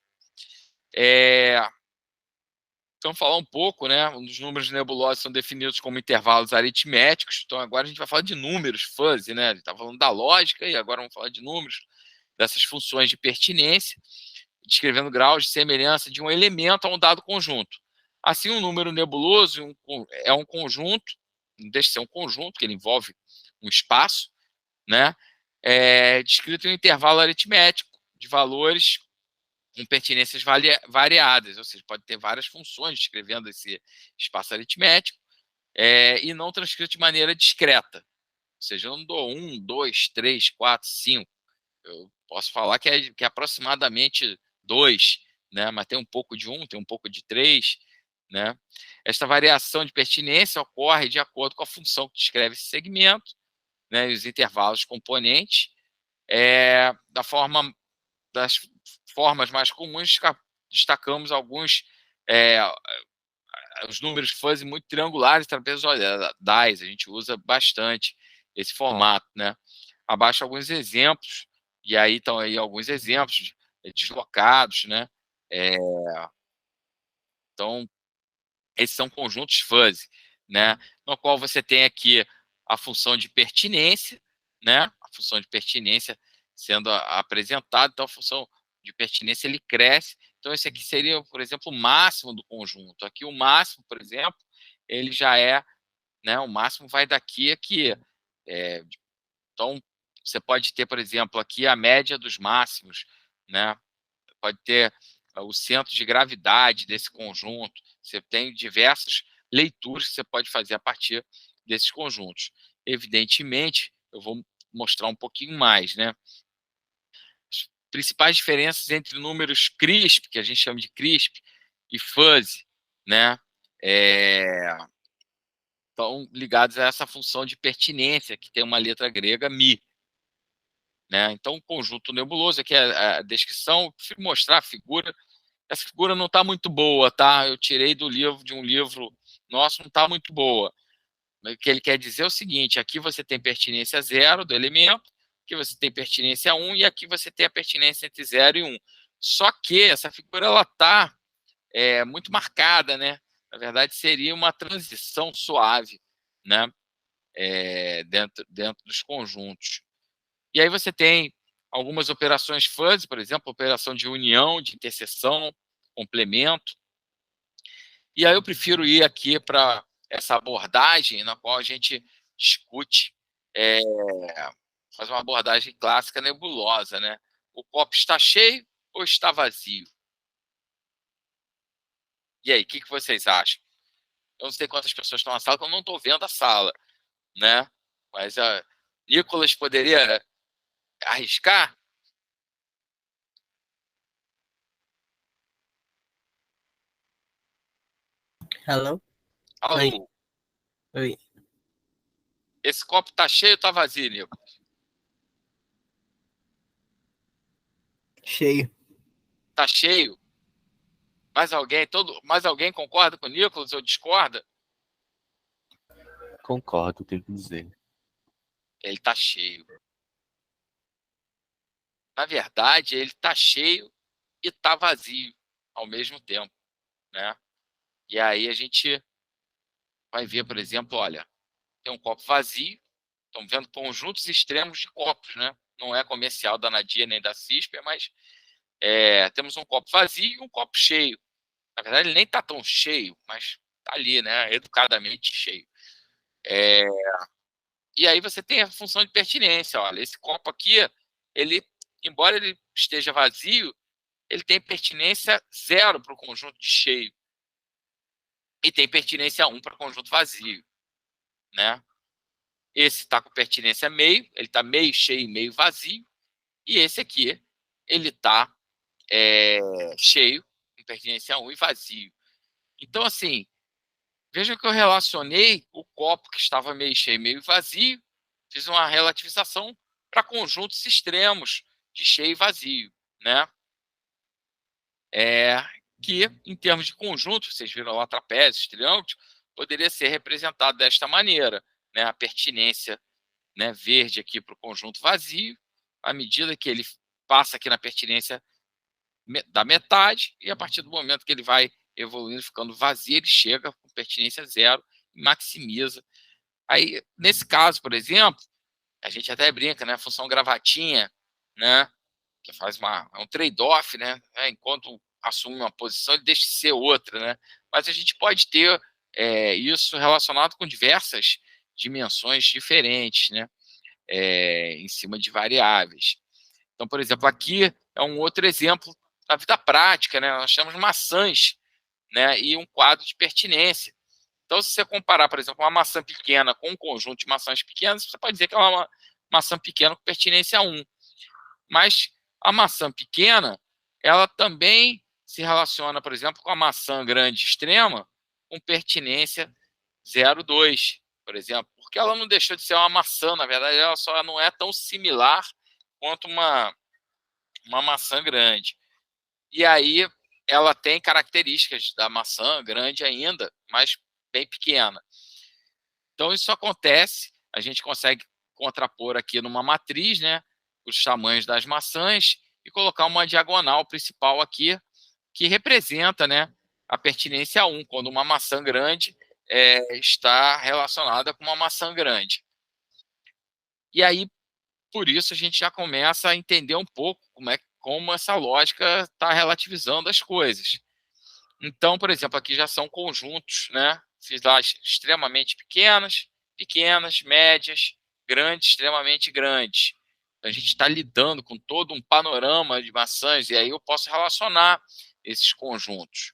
Então, falar um pouco, né? Os números nebulosos são definidos como intervalos aritméticos. Então, agora a gente vai falar de números, fuzzy, né? A gente está falando da lógica e agora vamos falar de números, dessas funções de pertinência, descrevendo graus de semelhança de um elemento a um dado conjunto. Assim, um número nebuloso é um conjunto, não deixa de ser um conjunto, que ele envolve um espaço, né? Descrito em um intervalo aritmético de valores com pertinências variadas, ou seja, pode ter várias funções descrevendo esse espaço aritmético, e não transcrito de maneira discreta. Ou seja, eu não dou 1, 2, 3, 4, 5. Eu posso falar que é aproximadamente 2, né? Mas tem um pouco de 1, tem um pouco de 3. Né? Esta variação de pertinência ocorre de acordo com a função que descreve esse segmento, né? E os intervalos componentes. Das formas mais comuns, destacamos alguns os números fuzzy muito triangulares, trapezoidais, a gente usa bastante esse formato, né? Abaixo alguns exemplos, e aí estão aí alguns exemplos deslocados, né? Então, esses são conjuntos fuzzy, né? No qual você tem aqui a função de pertinência, né? A função de pertinência sendo apresentada, então a função de pertinência ele cresce. Então, esse aqui seria, por exemplo, o máximo do conjunto. Aqui o máximo, por exemplo, ele já é, né? O máximo vai daqui a aqui. Então, você pode ter, por exemplo, aqui a média dos máximos, né? Pode ter o centro de gravidade desse conjunto. Você tem diversas leituras que você pode fazer a partir desses conjuntos. Evidentemente, eu vou mostrar um pouquinho mais, né? As principais diferenças entre números CRISP, que a gente chama de CRISP, e fuzzy, né? Estão ligados a essa função de pertinência, que tem uma letra grega mi. Né? Então, o conjunto nebuloso, aqui é a descrição, eu prefiro mostrar a figura. Essa figura não está muito boa, tá? Eu tirei de um livro nosso, não está muito boa. O que ele quer dizer é o seguinte: aqui você tem pertinência 0 do elemento, aqui você tem pertinência 1 e aqui você tem a pertinência entre 0 e 1. Só que essa figura ela está muito marcada, né? Na verdade, seria uma transição suave, né? Dentro dos conjuntos. E aí você tem algumas operações fuzzy, por exemplo, operação de união, de interseção, complemento. E aí eu prefiro ir aqui para essa abordagem na qual a gente discute, faz uma abordagem clássica nebulosa, né? O copo está cheio ou está vazio? E aí, o que vocês acham? Eu não sei quantas pessoas estão na sala, porque eu não estou vendo a sala, né? Mas a Nicolas poderia arriscar? Hello? Alô? Oi. Esse copo está cheio ou está vazio, Nicolas? Cheio. Está cheio? Mais alguém concorda com o Nicolas ou discorda? Concordo, tenho que dizer. Ele está cheio. Na verdade, ele está cheio e está vazio ao mesmo tempo, né? E aí a gente vai ver, por exemplo, olha, tem um copo vazio, estamos vendo conjuntos extremos de copos, né? Não é comercial da Nadia nem da CISPER, mas temos um copo vazio e um copo cheio. Na verdade, ele nem está tão cheio, mas está ali, né? Educadamente cheio. E aí você tem a função de pertinência. Olha, esse copo aqui, ele, embora ele esteja vazio, ele tem pertinência 0 para o conjunto de cheio. E tem pertinência 1 para o conjunto vazio. Né? Esse está com pertinência meio, ele está meio cheio e meio vazio. E esse aqui, ele está cheio, com pertinência 1 e vazio. Então, assim, veja que eu relacionei o copo que estava meio cheio e meio vazio, fiz uma relativização para conjuntos extremos de cheio e vazio, né? Que, em termos de conjunto, vocês viram lá trapézios, triângulos, poderia ser representado desta maneira, né? A pertinência, né, verde aqui para o conjunto vazio, à medida que ele passa aqui na pertinência da metade, e a partir do momento que ele vai evoluindo, ficando vazio, ele chega com pertinência 0 e maximiza. Aí, nesse caso, por exemplo, a gente até brinca, né? A função gravatinha, né? Que faz um trade-off, né? Enquanto assume uma posição, ele deixa de ser outra, né? Mas a gente pode ter isso relacionado com diversas dimensões diferentes, né? Em cima de variáveis. Então, por exemplo, aqui é um outro exemplo da vida prática, né? Nós temos maçãs, né? E um quadro de pertinência. Então, se você comparar, por exemplo, uma maçã pequena com um conjunto de maçãs pequenas, você pode dizer que ela é uma maçã pequena com pertinência 1. Mas a maçã pequena, ela também se relaciona, por exemplo, com a maçã grande extrema com pertinência 0,2, por exemplo, porque ela não deixou de ser uma maçã, na verdade, ela só não é tão similar quanto uma maçã grande. E aí, ela tem características da maçã grande ainda, mas bem pequena. Então, isso acontece, a gente consegue contrapor aqui numa matriz, né, os tamanhos das maçãs e colocar uma diagonal principal aqui, que representa, né, a pertinência a 1, quando uma maçã grande está relacionada com uma maçã grande. E aí, por isso, a gente já começa a entender um pouco como essa lógica está relativizando as coisas. Então, por exemplo, aqui já são conjuntos, né? Fiz lá extremamente pequenas, médias, grandes, extremamente grandes. Então, a gente está lidando com todo um panorama de maçãs, e aí eu posso relacionar esses conjuntos.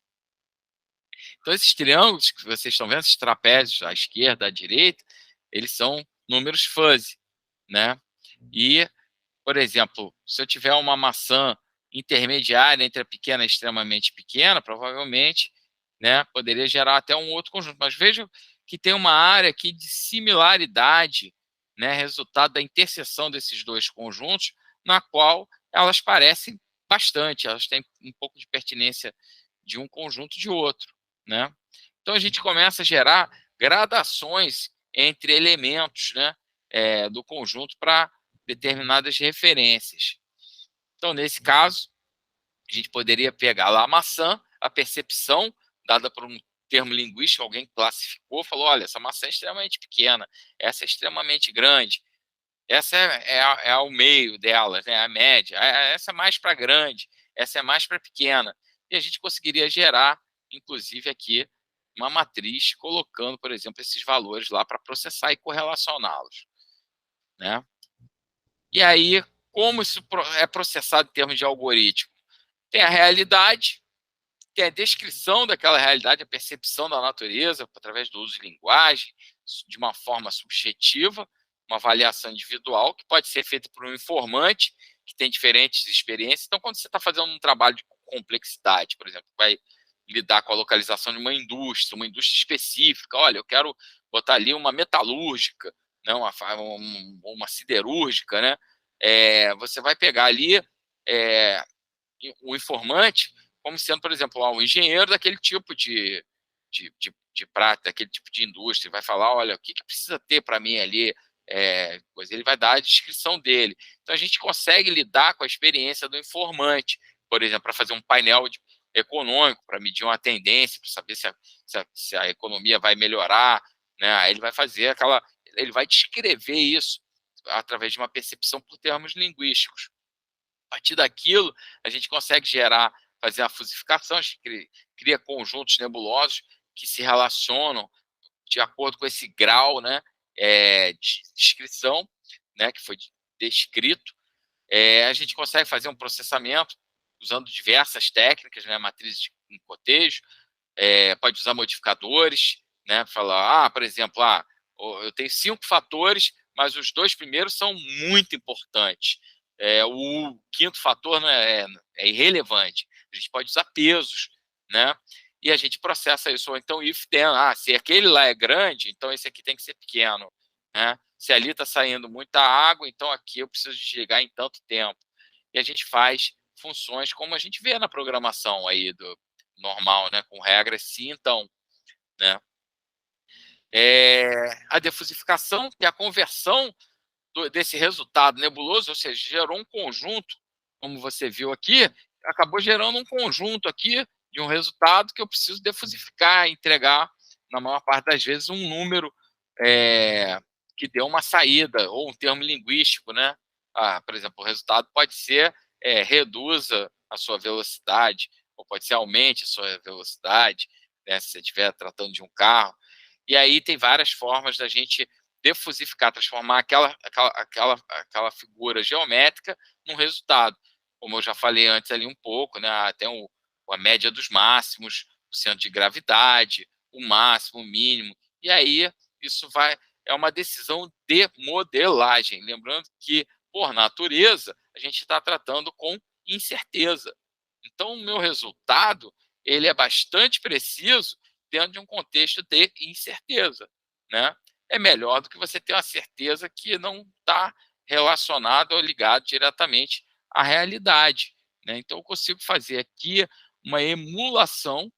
Então, esses triângulos que vocês estão vendo, esses trapézios à esquerda, à direita, eles são números fuzzy, né? E, por exemplo, se eu tiver uma maçã intermediária entre a pequena e extremamente pequena, provavelmente, né, poderia gerar até um outro conjunto. Mas veja que tem uma área aqui de similaridade, né, resultado da interseção desses dois conjuntos, na qual elas parecem bastante, elas têm um pouco de pertinência de um conjunto de outro, né? Então, a gente começa a gerar gradações entre elementos, né, do conjunto para determinadas referências. Então, nesse caso, a gente poderia pegar lá a maçã, a percepção dada por um termo linguístico, alguém classificou, falou, olha, essa maçã é extremamente pequena, essa é extremamente grande, essa é ao meio delas, né, a média, essa é mais para grande, essa é mais para pequena. E a gente conseguiria gerar, inclusive aqui, uma matriz colocando, por exemplo, esses valores lá para processar e correlacioná-los, né? E aí, como isso é processado em termos de algoritmo? Tem a realidade, tem a descrição daquela realidade, a percepção da natureza, através do uso de linguagem, de uma forma subjetiva, uma avaliação individual, que pode ser feita por um informante, que tem diferentes experiências. Então, quando você está fazendo um trabalho de complexidade, por exemplo, vai lidar com a localização de uma indústria específica, olha, eu quero botar ali uma metalúrgica, né, uma siderúrgica, né? Você vai pegar ali o informante como sendo, por exemplo, um engenheiro daquele tipo de prática, daquele tipo de indústria, vai falar, olha, o que precisa ter para mim ali, pois ele vai dar a descrição dele. Então, a gente consegue lidar com a experiência do informante, por exemplo, para fazer um painel econômico, para medir uma tendência, para saber se a economia vai melhorar, né? Aí ele vai fazer ele vai descrever isso através de uma percepção por termos linguísticos. A partir daquilo, a gente consegue fazer a fusificação, a gente cria conjuntos nebulosos que se relacionam de acordo com esse grau, né, de descrição, né, que foi descrito. A gente consegue fazer um processamento usando diversas técnicas, né, matrizes em cotejo, pode usar modificadores, né, falar, por exemplo, eu tenho 5 fatores, mas os 2 primeiros são muito importantes. O quinto fator, né, é irrelevante. A gente pode usar pesos, né? E a gente processa isso. Ou então, if then, se aquele lá é grande, então esse aqui tem que ser pequeno, né? Se ali está saindo muita água, então aqui eu preciso desligar em tanto tempo. E a gente faz funções como a gente vê na programação aí do normal, né? Com regras sim, então, né? A defusificação e a conversão desse resultado nebuloso, ou seja, gerou um conjunto, como você viu aqui, acabou gerando um conjunto aqui de um resultado que eu preciso defusificar, entregar, na maior parte das vezes, um número que deu uma saída, ou um termo linguístico, né? Por exemplo, o resultado pode ser reduza a sua velocidade, ou pode ser aumente a sua velocidade, né, se você estiver tratando de um carro. E aí tem várias formas da gente defusificar, transformar aquela figura geométrica num resultado. Como eu já falei antes ali um pouco, né? Tem a média dos máximos, o centro de gravidade, o máximo, o mínimo. E aí isso é uma decisão de modelagem. Lembrando que, por natureza, a gente está tratando com incerteza. Então, o meu resultado ele é bastante preciso dentro de um contexto de incerteza, né? É melhor do que você ter uma certeza que não está relacionado ou ligado diretamente à realidade, né? Então, eu consigo fazer aqui uma emulação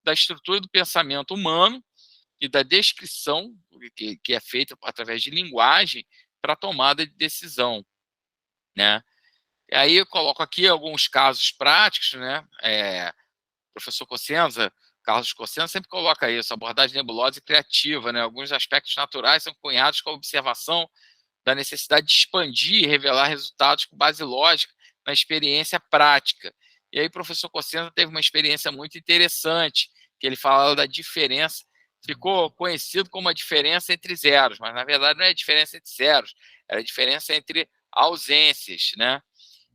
da estrutura do pensamento humano e da descrição que é feita através de linguagem para a tomada de decisão, né? E aí eu coloco aqui alguns casos práticos, né? O professor Cossenza, Carlos Cossenza, sempre coloca isso, abordagem nebulosa e criativa, né? Alguns aspectos naturais são cunhados com a observação da necessidade de expandir e revelar resultados com base lógica na experiência prática. E aí o professor Cossenza teve uma experiência muito interessante, que ele fala da diferença, ficou conhecido como a diferença entre zeros, mas na verdade não é a diferença entre zeros, era a diferença entre ausências, né?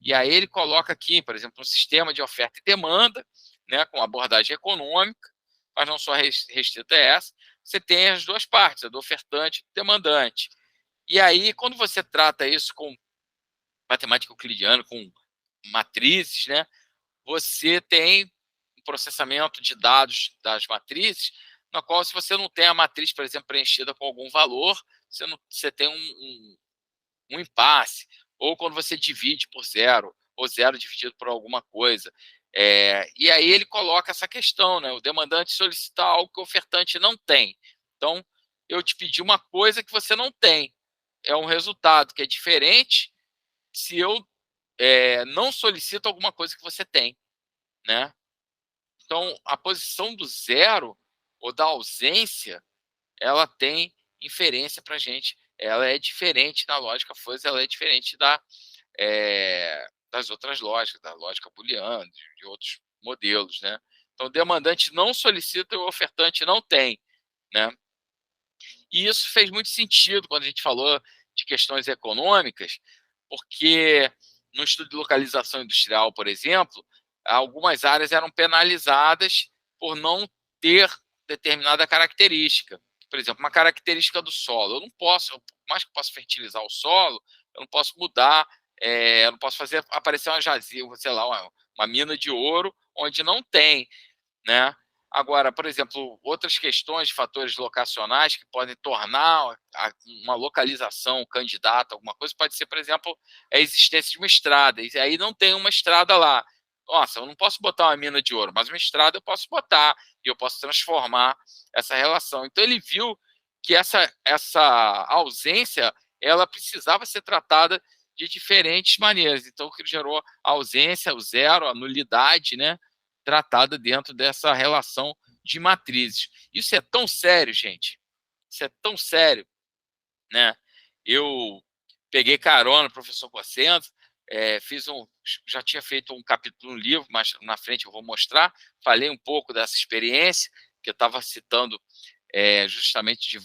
E aí ele coloca aqui, por exemplo, um sistema de oferta e demanda, né, com abordagem econômica, mas não só restrita a essa, você tem as duas partes, a do ofertante e do demandante. E aí, quando você trata isso com matemática euclidiana, com matrizes, né, você tem um processamento de dados das matrizes, na qual, se você não tem a matriz, por exemplo, preenchida com algum valor, você tem um impasse. Ou quando você divide por zero, ou zero dividido por alguma coisa. E aí ele coloca essa questão, né? O demandante solicita algo que o ofertante não tem. Então, eu te pedi uma coisa que você não tem. É um resultado que é diferente se eu não solicito alguma coisa que você tem, né? Então, a posição do zero ou da ausência, ela tem inferência para a gente. Ela é diferente na lógica fuzzy, ela é diferente das outras lógicas, da lógica booleana, de outros modelos, né? Então, o demandante não solicita e o ofertante não tem, né? E isso fez muito sentido quando a gente falou de questões econômicas, porque no estudo de localização industrial, por exemplo, algumas áreas eram penalizadas por não ter determinada característica. Por exemplo, uma característica do solo. Eu não posso, por mais que eu possa fertilizar o solo, eu não posso mudar, eu não posso fazer aparecer uma jazia, sei lá, uma mina de ouro onde não tem, né? Agora, por exemplo, outras questões de fatores locacionais que podem tornar uma localização candidata a alguma coisa, pode ser, por exemplo, a existência de uma estrada. E aí não tem uma estrada lá. Nossa, eu não posso botar uma mina de ouro, mas uma estrada eu posso botar e eu posso transformar essa relação. Então ele viu que essa ausência ela precisava ser tratada de diferentes maneiras. Então, que gerou a ausência, o zero, a nulidade, né? Tratada dentro dessa relação de matrizes. Isso é tão sério, gente. Isso é tão sério, né? Eu peguei carona no professor Cossenza, já tinha feito um capítulo no livro, mas na frente eu vou mostrar. Falei um pouco dessa experiência, que eu estava citando justamente de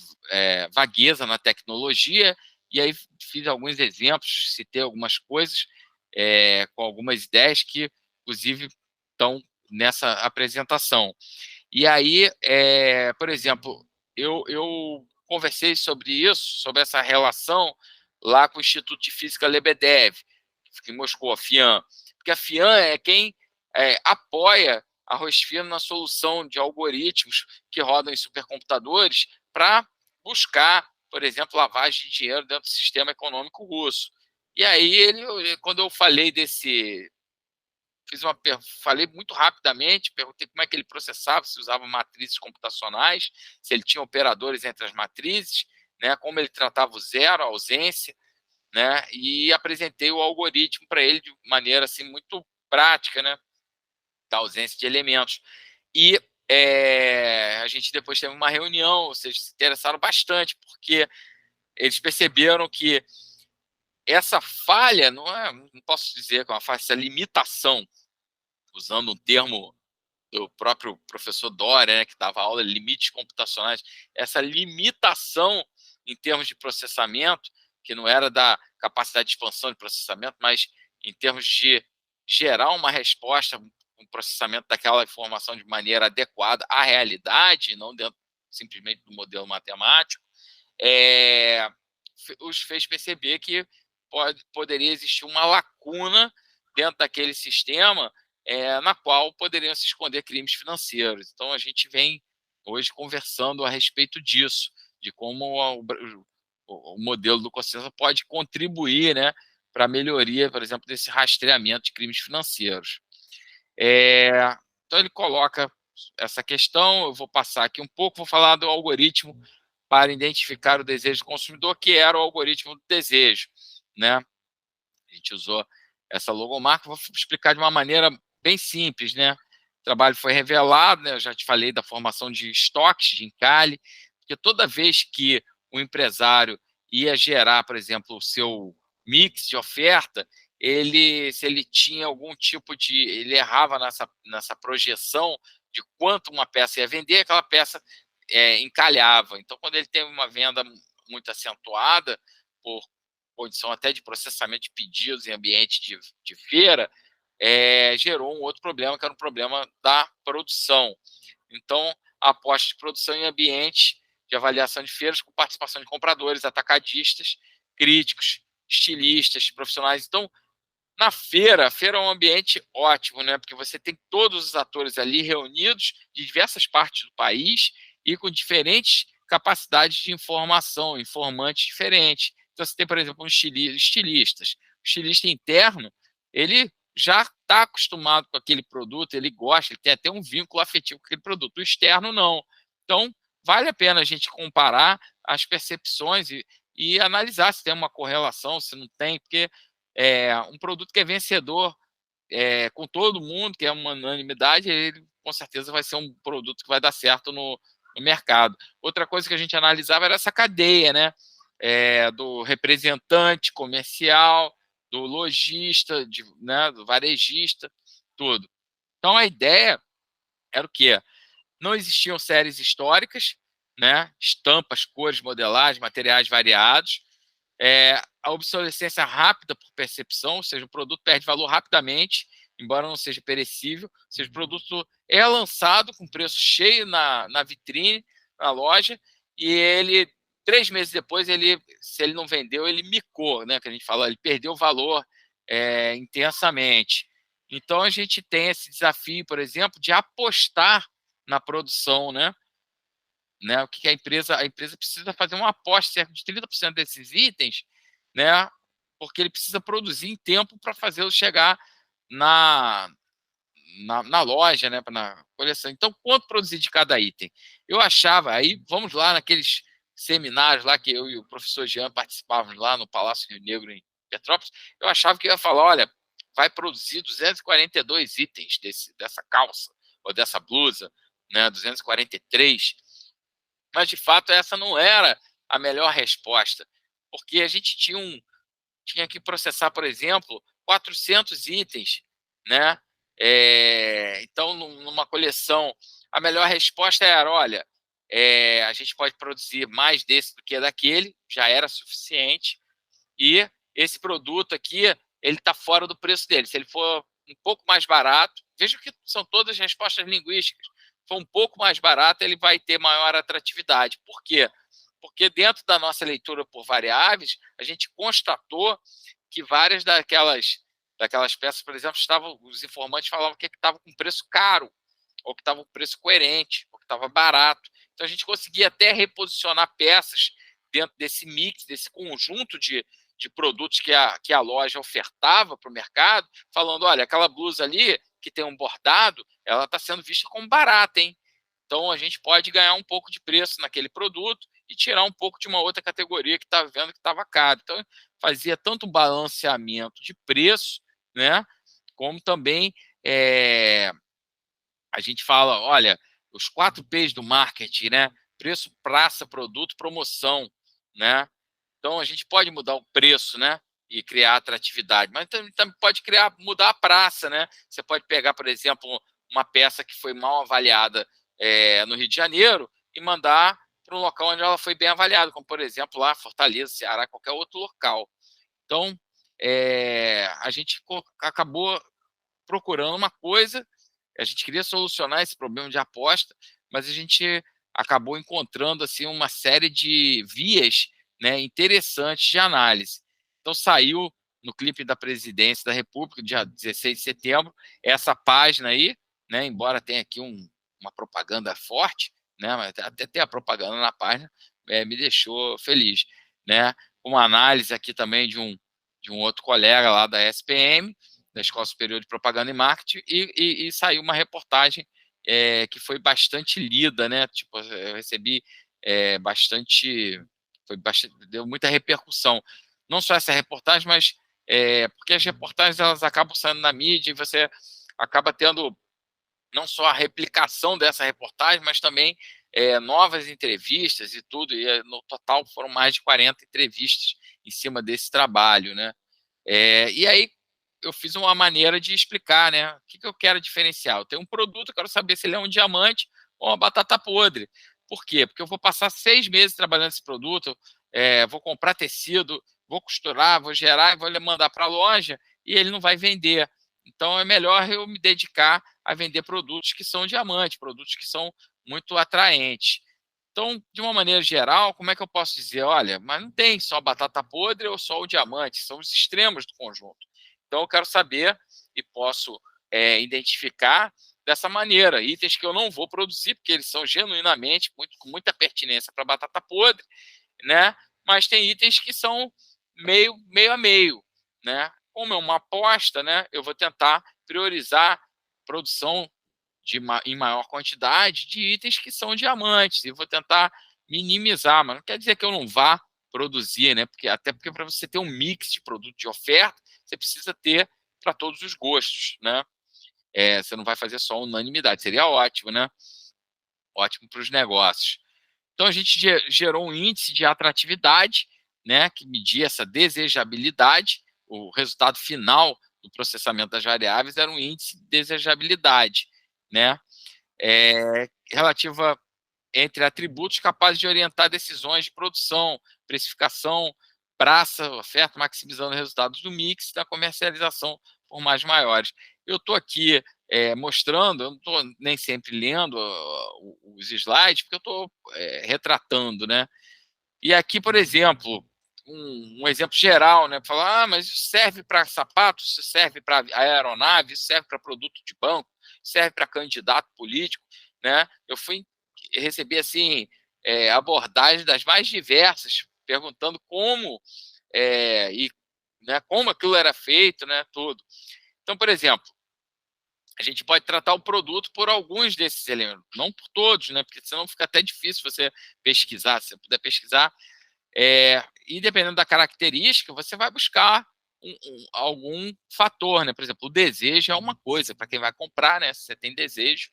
vagueza na tecnologia, e aí fiz alguns exemplos, citei algumas coisas, com algumas ideias que, inclusive, estão nessa apresentação. E aí, por exemplo, eu conversei sobre isso, sobre essa relação lá com o Instituto de Física Lebedev, que fica em Moscou, a FIAN, porque a FIAN é quem apoia a ROSFIA na solução de algoritmos que rodam em supercomputadores para buscar, por exemplo, lavagem de dinheiro dentro do sistema econômico russo. E aí, quando eu falei falei muito rapidamente, perguntei como é que ele processava, se usava matrizes computacionais, se ele tinha operadores entre as matrizes, né, como ele tratava o zero, a ausência, né, e apresentei o algoritmo para ele de maneira assim, muito prática, né, da ausência de elementos. E a gente depois teve uma reunião, vocês se interessaram bastante, porque eles perceberam que essa falha, não posso dizer que é uma falha, essa limitação, usando um termo do próprio professor Doria, né, que dava aula de limites computacionais, essa limitação em termos de processamento, que não era da capacidade de expansão de processamento, mas em termos de gerar uma resposta, um processamento daquela informação de maneira adequada à realidade, não dentro simplesmente do modelo matemático, os fez perceber que poderia existir uma lacuna dentro daquele sistema na qual poderiam se esconder crimes financeiros. Então, a gente vem hoje conversando a respeito disso, de como o modelo do Cossenza pode contribuir, né, para a melhoria, por exemplo, desse rastreamento de crimes financeiros. Então, ele coloca essa questão, eu vou passar aqui um pouco, vou falar do algoritmo para identificar o desejo do consumidor, que era o algoritmo do desejo, né? A gente usou essa logomarca, vou explicar de uma maneira bem simples, né? O trabalho foi revelado, né? Eu já te falei da formação de estoques de encalhe, porque toda vez que o empresário ia gerar, por exemplo, o seu mix de oferta, se ele tinha algum tipo de... ele errava nessa projeção de quanto uma peça ia vender, aquela peça encalhava. Então, quando ele tem uma venda muito acentuada, por condição até de processamento de pedidos em ambiente de feira, gerou um outro problema, que era um problema da produção. Então, a aposta de produção em ambiente de avaliação de feiras com participação de compradores, atacadistas, críticos, estilistas, profissionais. Então, na feira, a feira é um ambiente ótimo, né? Porque você tem todos os atores ali reunidos de diversas partes do país e com diferentes capacidades de informação, informantes diferentes. Então, você tem, por exemplo, estilistas. O estilista interno, ele já está acostumado com aquele produto, ele gosta, ele tem até um vínculo afetivo com aquele produto. O externo, não. Então, vale a pena a gente comparar as percepções e analisar se tem uma correlação, se não tem, porque um produto que é vencedor com todo mundo, que é uma unanimidade, ele com certeza vai ser um produto que vai dar certo no mercado. Outra coisa que a gente analisava era essa cadeia, né? Do representante comercial, do lojista, né, do varejista, tudo. Então, a ideia era o quê? Não existiam séries históricas, né? Estampas, cores, modelagem, materiais variados. A obsolescência rápida por percepção, ou seja, o produto perde valor rapidamente, embora não seja perecível, ou seja, o produto é lançado com preço cheio na vitrine, na loja, e ele, 3 meses depois, se ele não vendeu, ele micou, né, que a gente fala, ele perdeu valor intensamente. Então, a gente tem esse desafio, por exemplo, de apostar na produção, né? O que a empresa precisa fazer uma aposta cerca de 30% desses itens, né? Porque ele precisa produzir em tempo para fazê-lo chegar na loja, né? Na coleção. Então, quanto produzir de cada item? Eu achava, aí vamos lá naqueles seminários lá que eu e o professor Jean participávamos lá no Palácio Rio Negro, em Petrópolis, eu achava que ia falar, olha, vai produzir 242 itens dessa calça ou dessa blusa, né? 243. Mas, de fato, essa não era a melhor resposta, porque a gente tinha que processar, por exemplo, 400 itens, né? Então, numa coleção, a melhor resposta era, olha, a gente pode produzir mais desse do que daquele, já era suficiente, e esse produto aqui, ele está fora do preço dele. Se ele for um pouco mais barato, veja que são todas respostas linguísticas, for um pouco mais barato, ele vai ter maior atratividade. Por quê? Porque dentro da nossa leitura por variáveis, a gente constatou que várias daquelas peças, por exemplo, os informantes falavam que estava com preço caro, ou que estava com preço coerente, ou que estava barato. Então, a gente conseguia até reposicionar peças dentro desse mix, desse conjunto de produtos que a loja ofertava para o mercado, falando, olha, aquela blusa ali que tem um bordado, ela está sendo vista como barata, hein? Então, a gente pode ganhar um pouco de preço naquele produto e tirar um pouco de uma outra categoria que estava vendo que estava caro. Então, fazia tanto um balanceamento de preço, né, como também a gente fala, olha, os 4 P's do marketing, né? Preço, praça, produto, promoção, né? Então, a gente pode mudar o preço, né? E criar atratividade, mas também pode mudar a praça, né? Você pode pegar, por exemplo, uma peça que foi mal avaliada no Rio de Janeiro e mandar para um local onde ela foi bem avaliada, como, por exemplo, lá Fortaleza, Ceará, qualquer outro local. Então, a gente acabou procurando uma coisa, a gente queria solucionar esse problema de aposta, mas a gente acabou encontrando assim uma série de vias, né, interessantes de análise. Então, saiu no clipe da Presidência da República, dia 16 de setembro, essa página aí, né, embora tenha aqui uma propaganda forte, né, mas até ter a propaganda na página me deixou feliz, né? Uma análise aqui também de um outro colega lá da SPM, da Escola Superior de Propaganda e Marketing, e saiu uma reportagem que foi bastante lida, né? Tipo, eu recebi deu muita repercussão. Não só essa reportagem, mas porque as reportagens elas acabam saindo na mídia e você acaba tendo não só a replicação dessa reportagem, mas também novas entrevistas e tudo. E no total foram mais de 40 entrevistas em cima desse trabalho, né? E aí eu fiz uma maneira de explicar, né? O que eu quero diferenciar? Eu tenho um produto, eu quero saber se ele é um diamante ou uma batata podre. Por quê? Porque eu vou passar 6 meses trabalhando esse produto, vou comprar tecido, vou costurar, vou gerar, vou mandar para a loja e ele não vai vender. Então é melhor eu me dedicar a vender produtos que são diamantes, produtos que são muito atraentes. Então, de uma maneira geral, como é que eu posso dizer? Olha, mas não tem só batata podre ou só o diamante, são os extremos do conjunto. Então, eu quero saber e posso identificar dessa maneira itens que eu não vou produzir, porque eles são genuinamente com muita pertinência para batata podre, né? Mas tem itens que são meio a meio, né? Como é uma aposta, né? Eu vou tentar priorizar produção em maior quantidade de itens que são diamantes e vou tentar minimizar, mas não quer dizer que eu não vá produzir, né? Até porque para você ter um mix de produto de oferta, você precisa ter para todos os gostos, né? Você não vai fazer só unanimidade, seria ótimo, né? Ótimo para os negócios. Então a gente gerou um índice de atratividade, né? Que media essa desejabilidade. O resultado final do processamento das variáveis era um índice de desejabilidade, né? Relativa entre atributos capazes de orientar decisões de produção, precificação, praça, oferta, maximizando os resultados do mix da comercialização por mais maiores. Eu estou aqui mostrando, eu não estou nem sempre lendo os slides, porque eu estou retratando, né? E aqui, por exemplo, um exemplo geral, né? Falar, mas isso serve para sapatos, isso serve para aeronave, isso serve para produto de banco, serve para candidato político, né? Eu recebi assim abordagens das mais diversas, perguntando como né, como aquilo era feito, né? Tudo. Então, por exemplo, a gente pode tratar o produto por alguns desses elementos, não por todos, né? Porque senão fica até difícil você pesquisar. Se você puder pesquisar, e dependendo da característica, você vai buscar algum fator, né? Por exemplo, o desejo é uma coisa para quem vai comprar, né? Se você tem desejo,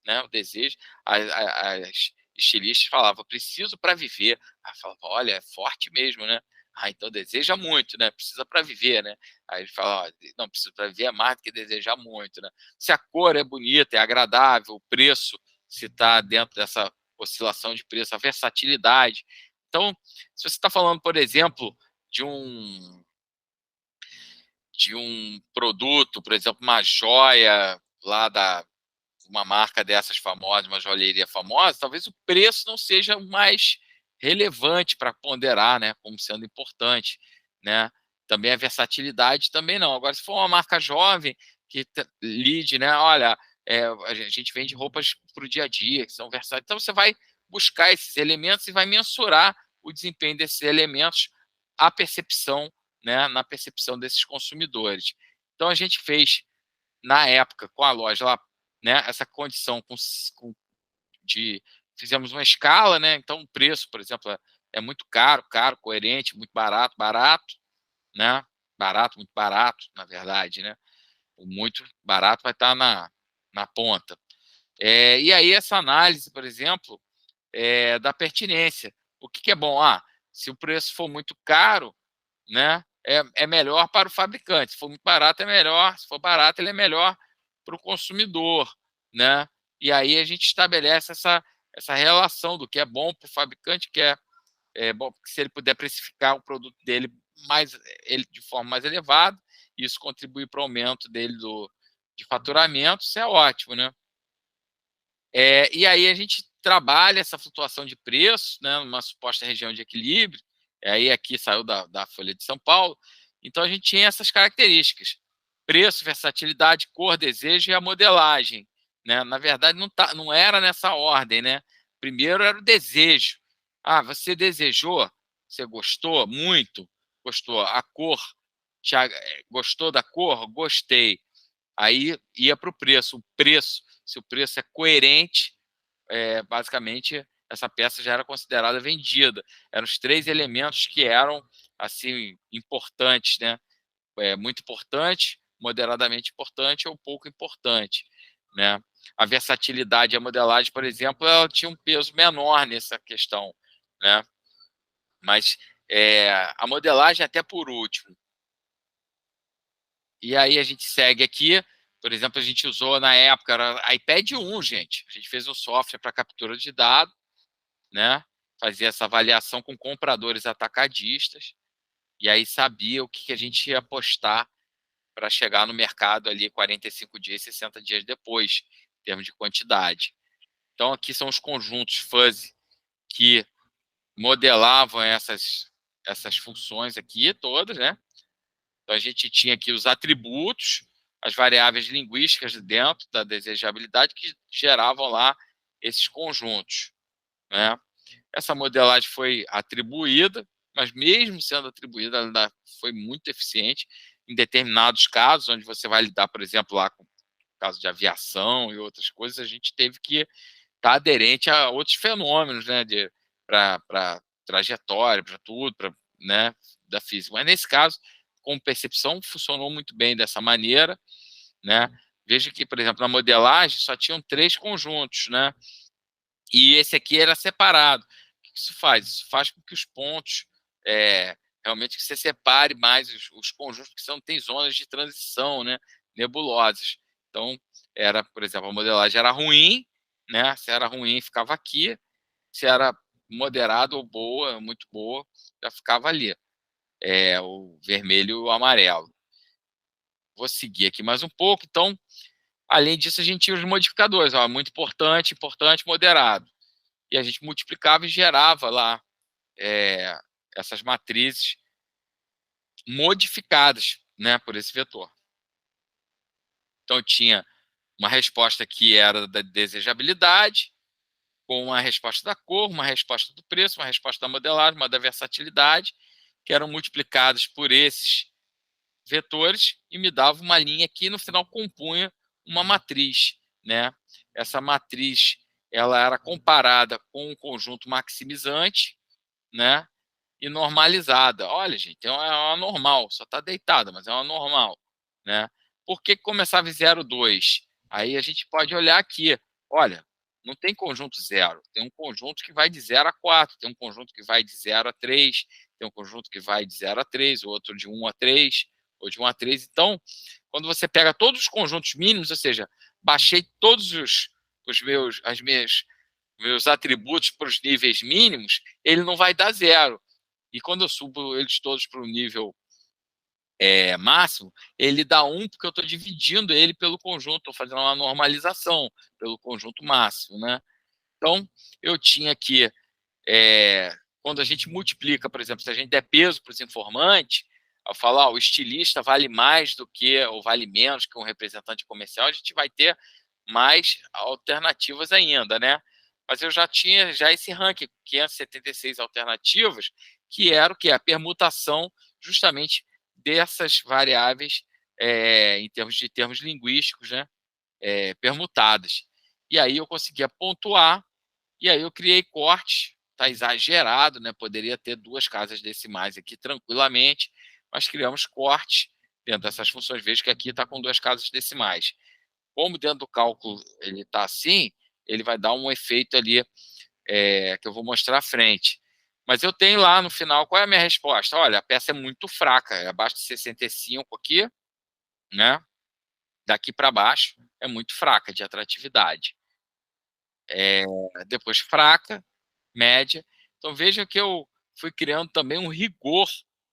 né? O desejo, as estilistas falavam, preciso para viver. Aí falava, olha, é forte mesmo, né? Então deseja muito, né? Precisa para viver, né? Aí ele fala, não, precisa para viver é mais do que desejar muito, né? Se a cor é bonita, é agradável, o preço, se está dentro dessa oscilação de preço, a versatilidade. Então, se você está falando, por exemplo, de um produto, por exemplo, uma joia lá uma marca dessas famosas, uma joalheria famosa, talvez o preço não seja o mais relevante para ponderar, né, como sendo importante, né? Também a versatilidade também não. Agora, se for uma marca jovem que lide, né, olha, a gente vende roupas para o dia a dia que são versáteis, então você vai buscar esses elementos e vai mensurar o desempenho desses elementos à percepção, né, na percepção desses consumidores. Então a gente fez na época com a loja lá, né, essa condição fizemos uma escala, né? Então o preço, por exemplo, é muito caro, coerente, muito barato, né? Barato, muito barato, na verdade, né? O muito barato vai estar na ponta. E aí essa análise, por exemplo, da pertinência. O que é bom? Se o preço for muito caro, né, é melhor para o fabricante. Se for muito barato, é melhor. Se for barato, ele é melhor para o consumidor, né? E aí a gente estabelece essa relação do que é bom para o fabricante, que é bom, porque se ele puder precificar o produto dele de forma mais elevada, isso contribui para o aumento dele de faturamento, isso é ótimo, né? E aí a gente trabalha essa flutuação de preço, né, numa suposta região de equilíbrio, aí aqui saiu da Folha de São Paulo, então a gente tinha essas características, preço, versatilidade, cor, desejo e a modelagem, né? Na verdade não era nessa ordem, né? Primeiro era o desejo. Você desejou, você gostou muito, gostou, a cor Gostou da cor? Gostei. Aí ia para o preço. Se o preço é coerente, basicamente essa peça já era considerada vendida. Eram os 3 elementos que eram assim importantes, né? Muito importante, moderadamente importante ou pouco importante, né? A versatilidade e a modelagem, por exemplo, ela tinha um peso menor nessa questão, né? Mas a modelagem até por último. E aí a gente segue aqui, por exemplo, a gente usou na época, era iPad 1, gente. A gente fez um software para captura de dados, né? Fazia essa avaliação com compradores atacadistas, e aí sabia o que a gente ia apostar para chegar no mercado ali 45 dias, 60 dias depois, em termos de quantidade. Então, aqui são os conjuntos fuzzy que modelavam essas funções aqui todas, né? Então, a gente tinha aqui os atributos, as variáveis linguísticas dentro da desejabilidade que geravam lá esses conjuntos, né? Essa modelagem foi atribuída, mas mesmo sendo atribuída, ela ainda foi muito eficiente em determinados casos, onde você vai lidar, por exemplo, lá com o caso de aviação e outras coisas, a gente teve que estar aderente a outros fenômenos, né, para trajetória, para tudo, né, da física. Mas nesse caso, com percepção, funcionou muito bem dessa maneira, né? Veja que, por exemplo, na modelagem só tinham 3 conjuntos, né? E esse aqui era separado. O que isso faz? Isso faz com que os pontos, realmente, que você separe mais os conjuntos, porque senão tem zonas de transição, né, nebulosas. Então, por exemplo, a modelagem era ruim, né? Se era ruim, ficava aqui. Se era moderado ou boa, muito boa, já ficava ali. O vermelho e o amarelo. Vou seguir aqui mais um pouco. Então, além disso, a gente tinha os modificadores. Ó, muito importante, importante, moderado. E a gente multiplicava e gerava lá essas matrizes modificadas, né, por esse vetor. Então, tinha uma resposta que era da desejabilidade, com uma resposta da cor, uma resposta do preço, uma resposta da modelagem, uma da versatilidade, que eram multiplicadas por esses vetores e me dava uma linha que, no final, compunha uma matriz, né? Essa matriz ela era comparada com um conjunto maximizante, né? E normalizada. Olha, gente, é uma normal, só está deitada, mas é uma normal, né? Por que começava em 0,2? Aí a gente pode olhar aqui. Olha, não tem conjunto zero. Tem um conjunto que vai de 0 a 4, tem um conjunto que vai de 0 a 3, tem um conjunto que vai de 0 a 3, outro de 1 a 3, ou de 1 a 3. Então, quando você pega todos os conjuntos mínimos, ou seja, baixei todos meus atributos para os níveis mínimos, ele não vai dar 0. E quando eu subo eles todos para o nível máximo, ele dá 1 porque eu estou dividindo ele pelo conjunto, estou fazendo uma normalização pelo conjunto máximo, né? Então, eu tinha aqui, quando a gente multiplica, por exemplo, se a gente der peso para os informantes, ao falar o estilista vale mais do que, ou vale menos que um representante comercial, a gente vai ter mais alternativas ainda, né? Mas eu já tinha esse ranking, 576 alternativas, que era o que? A permutação justamente dessas variáveis em termos de termos linguísticos, né? Permutadas. E aí eu conseguia pontuar, e aí eu criei cortes, está exagerado, né? Poderia ter 2 casas decimais aqui tranquilamente, mas criamos cortes dentro dessas funções. Veja que aqui está com 2 casas decimais. Como dentro do cálculo ele está assim, ele vai dar um efeito ali que eu vou mostrar à frente. Mas eu tenho lá no final, qual é a minha resposta? Olha, a peça é muito fraca, é abaixo de 65 aqui, né? Daqui para baixo é muito fraca de atratividade. Depois fraca, média. Então veja que eu fui criando também um rigor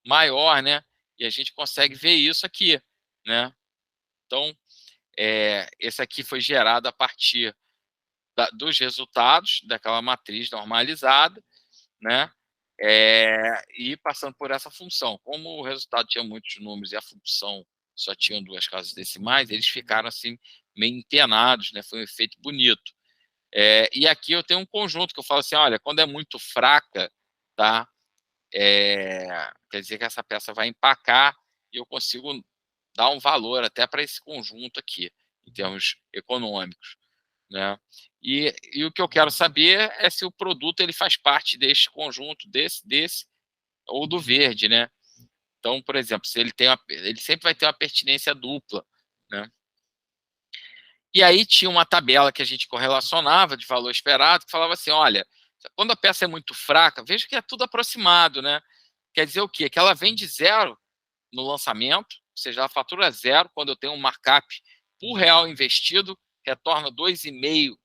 maior, né? E a gente consegue ver isso aqui, né? Então, esse aqui foi gerado a partir dos resultados daquela matriz normalizada, né? E passando por essa função. Como o resultado tinha muitos números e a função só tinha 2 casas decimais, eles ficaram assim meio empenados, né? Foi um efeito bonito. E aqui eu tenho um conjunto que eu falo assim, olha, quando é muito fraca, tá? Quer dizer que essa peça vai empacar e eu consigo dar um valor até para esse conjunto aqui, em termos econômicos, né? E o que eu quero saber é se o produto ele faz parte deste conjunto, desse ou do verde, né? Então, por exemplo, se ele sempre vai ter uma pertinência dupla, né? E aí tinha uma tabela que a gente correlacionava de valor esperado, que falava assim, olha, quando a peça é muito fraca, veja que é tudo aproximado, né? Quer dizer o quê? Que ela vem de zero no lançamento, ou seja, ela fatura zero quando eu tenho um markup por real investido, retorna R$ 2,5,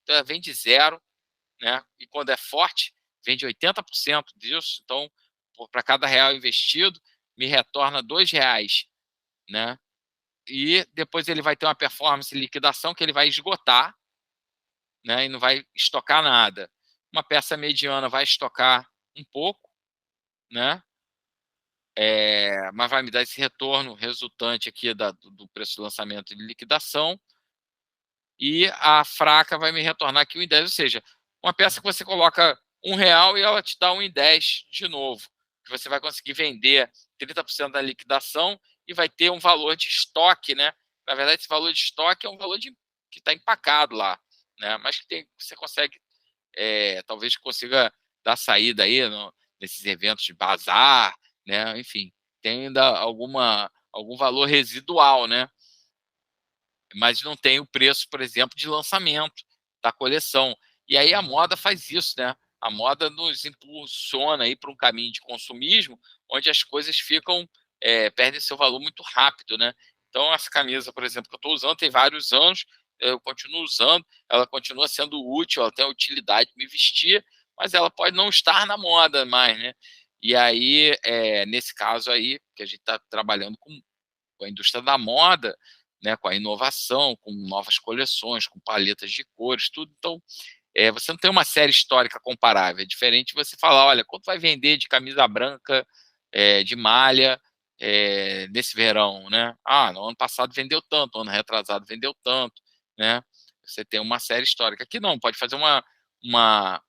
então ela vem de zero, né? E quando é forte, vem de 80% disso, então, para cada real investido, me retorna R$ 2, né? E depois ele vai ter uma performance de liquidação que ele vai esgotar, né? E não vai estocar nada. Uma peça mediana vai estocar um pouco, né? Mas vai me dar esse retorno resultante aqui do preço de lançamento e de liquidação, e a fraca vai me retornar aqui 1,10, ou seja, uma peça que você coloca R$ 1 e ela te dá 1,10 de novo, que você vai conseguir vender 30% da liquidação e vai ter um valor de estoque, né? Na verdade, esse valor de estoque é um valor que está empacado lá, né? Mas que você consegue, talvez consiga dar saída aí nesses eventos de bazar, né? Enfim, tem ainda algum valor residual, né? Mas não tem o preço, por exemplo, de lançamento da coleção. E aí a moda faz isso, né? A moda nos impulsiona aí para um caminho de consumismo, onde as coisas perdem seu valor muito rápido, né? Então, essa camisa, por exemplo, que eu estou usando, tem vários anos, eu continuo usando, ela continua sendo útil, ela tem a utilidade de me vestir, mas ela pode não estar na moda mais, né? E aí, nesse caso aí, que a gente está trabalhando com a indústria da moda, né, com a inovação, com novas coleções, com paletas de cores, tudo. Então, você não tem uma série histórica comparável. É diferente você falar, olha, quanto vai vender de camisa branca, de malha, nesse verão, né? Ah, no ano passado vendeu tanto, no ano retrasado vendeu tanto, né? Você tem uma série histórica. Aqui não, pode fazer uma, uma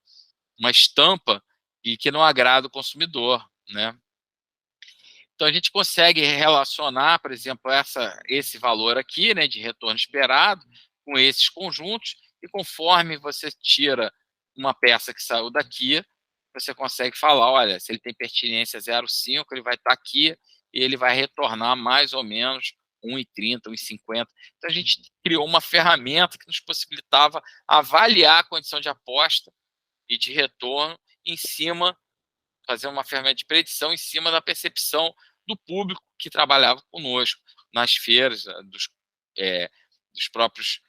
estampa e que não agrada o consumidor, né? Então, a gente consegue relacionar, por exemplo, esse valor aqui, né, de retorno esperado, com esses conjuntos, e conforme você tira uma peça que saiu daqui, você consegue falar, olha, se ele tem pertinência 0,5, ele vai estar aqui e ele vai retornar mais ou menos 1,30, 1,50. Então, a gente criou uma ferramenta que nos possibilitava avaliar a condição de aposta e de retorno em cima, fazer uma ferramenta de predição em cima da percepção do público que trabalhava conosco nas feiras, é, dos próprios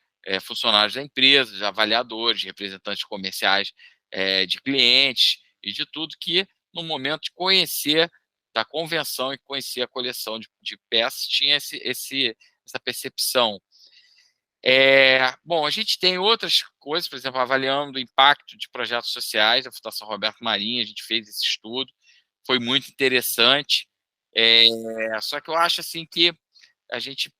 funcionários da empresa, de avaliadores, de representantes comerciais, de clientes e de tudo que, no momento de conhecer da convenção e conhecer a coleção de peças, tinha essa percepção. Bom, a gente tem outras coisas, por exemplo, avaliando o impacto de projetos sociais, a Fundação Roberto Marinho, a gente fez esse estudo, foi muito interessante, só que eu acho assim que a gente,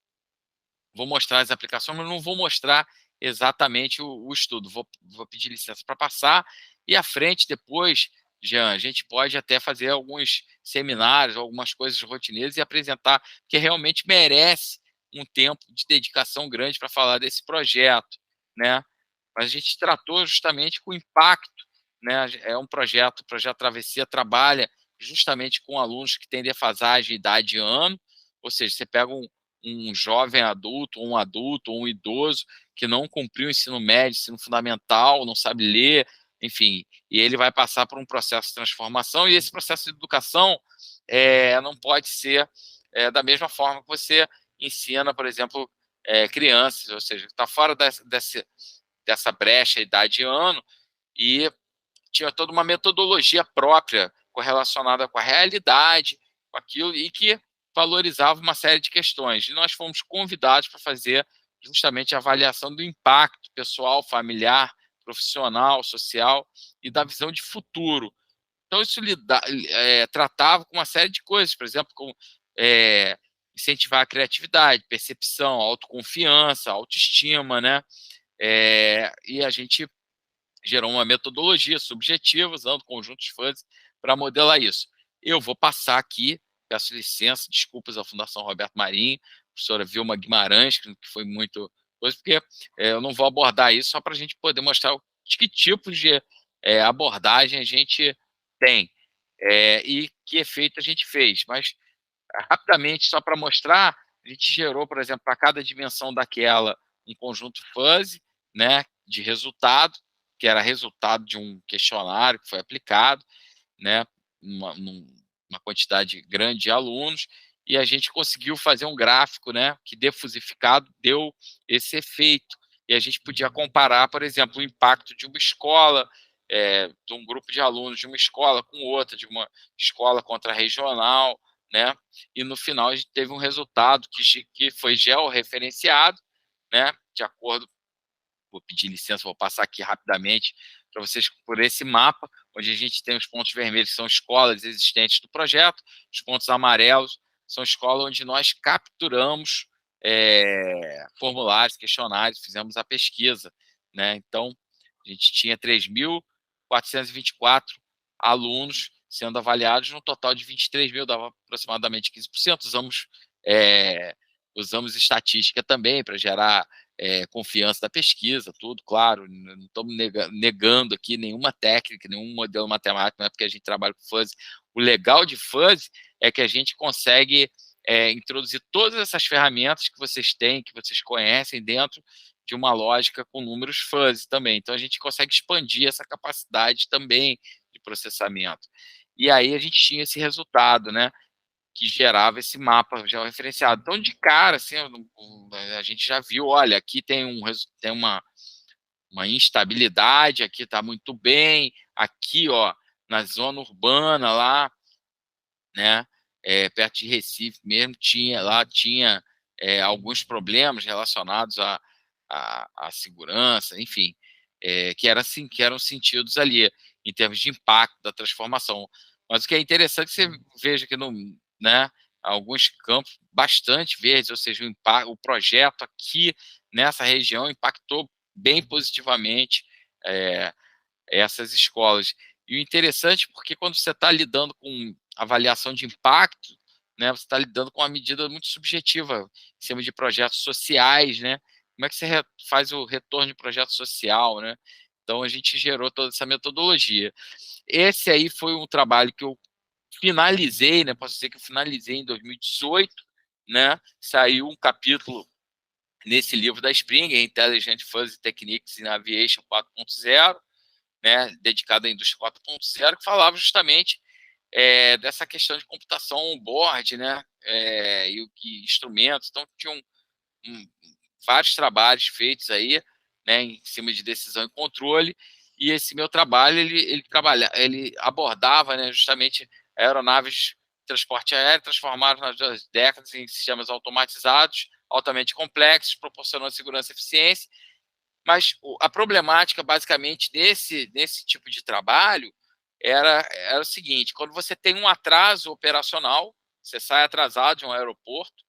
vou mostrar as aplicações, mas não vou mostrar exatamente o estudo, vou pedir licença para passar, e à frente depois, Jean, a gente pode até fazer alguns seminários, algumas coisas rotineiras e apresentar, porque realmente merece um tempo de dedicação grande para falar desse projeto, né? Mas a gente tratou justamente com o impacto, né? É um projeto, o Projeto Travessia trabalha justamente com alunos que têm defasagem de idade e ano, ou seja, você pega um jovem adulto, um idoso que não cumpriu o ensino médio, ensino fundamental, não sabe ler, enfim, e ele vai passar por um processo de transformação, e esse processo de educação não pode ser da mesma forma que você ensina, por exemplo, crianças, ou seja, está fora dessa brecha, idade e ano, e tinha toda uma metodologia própria correlacionada com a realidade, com aquilo, e que valorizava uma série de questões. E nós fomos convidados para fazer justamente a avaliação do impacto pessoal, familiar, profissional, social e da visão de futuro. Então, isso tratava com uma série de coisas, por exemplo, com incentivar a criatividade, percepção, autoconfiança, autoestima, né? E a gente gerou uma metodologia subjetiva, usando conjuntos fuzzy para modelar isso. Eu vou passar aqui peço licença, desculpas à Fundação Roberto Marinho, professora Vilma Guimarães, que foi muito coisa, porque eu não vou abordar isso só para a gente poder mostrar que tipos de abordagem a gente tem e que efeito a gente fez. Mas, rapidamente, só para mostrar, a gente gerou, por exemplo, para cada dimensão daquela, um conjunto fuzzy, né, de resultado, que era resultado de um questionário que foi aplicado, né, uma quantidade grande de alunos, e a gente conseguiu fazer um gráfico, né, que defusificado deu esse efeito. E a gente podia comparar, por exemplo, o impacto de uma escola, de um grupo de alunos de uma escola com outra, de uma escola contra a regional, né? E no final a gente teve um resultado que foi georreferenciado, né? De acordo, vou pedir licença, vou passar aqui rapidamente para vocês por esse mapa, onde a gente tem os pontos vermelhos, que são escolas existentes do projeto, os pontos amarelos são escolas onde nós capturamos formulários, questionários, fizemos a pesquisa, né? Então, a gente tinha 3.424 alunos sendo avaliados, num total de 23 mil, dava aproximadamente 15%. Usamos estatística também para gerar confiança da pesquisa, tudo, claro, não estamos negando aqui nenhuma técnica, nenhum modelo matemático, não é porque a gente trabalha com fuzzy. O legal de fuzzy é que a gente consegue introduzir todas essas ferramentas que vocês têm, que vocês conhecem, dentro de uma lógica com números fuzzy também. Então, a gente consegue expandir essa capacidade também de processamento. E aí a gente tinha esse resultado, né, que gerava esse mapa georreferenciado. Então, de cara, assim, a gente já viu, olha, aqui tem uma instabilidade, aqui está muito bem, aqui, ó, na zona urbana lá, né, perto de Recife mesmo, tinha alguns problemas relacionados à segurança, enfim, que eram sentidos ali, em termos de impacto da transformação. Mas o que é interessante é que você veja que né, alguns campos bastante verdes, ou seja, o projeto aqui nessa região impactou bem positivamente essas escolas. E o interessante, porque quando você está lidando com avaliação de impacto, né, você está lidando com uma medida muito subjetiva, em cima de projetos sociais, né? Como é que você faz o retorno de projeto social, né? Então, a gente gerou toda essa metodologia. Esse aí foi um trabalho que eu finalizei, né? Posso dizer que eu finalizei em 2018, né? Saiu um capítulo nesse livro da Springer, Intelligent Fuzzy Techniques in Aviation 4.0, né, dedicado à indústria 4.0, que falava justamente dessa questão de computação on-board, né, e o que instrumentos. Então, tinham vários trabalhos feitos aí, né, em cima de decisão e controle, e esse meu trabalho, ele abordava, né, justamente aeronaves de transporte aéreo transformadas nas 2 décadas em sistemas automatizados, altamente complexos, proporcionando segurança e eficiência. Mas a problemática, basicamente, nesse tipo de trabalho era o seguinte: quando você tem um atraso operacional, você sai atrasado de um aeroporto,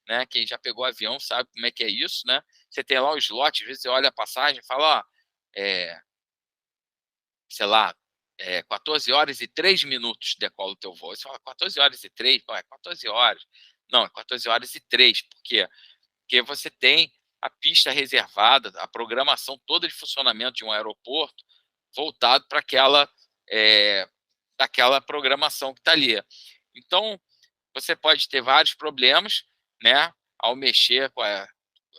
né? Quem já pegou avião sabe como é que é isso, né? Você tem lá o slot, às vezes você olha a passagem e fala, ó, sei lá, 14 horas e 3 minutos decola o teu voo. Você fala, 14 horas e 3? Não, é 14 horas. Não, é 14 horas e 3. Por quê? Porque você tem a pista reservada, a programação toda de funcionamento de um aeroporto voltado para aquela programação que está ali. Então, você pode ter vários problemas, né, ao mexer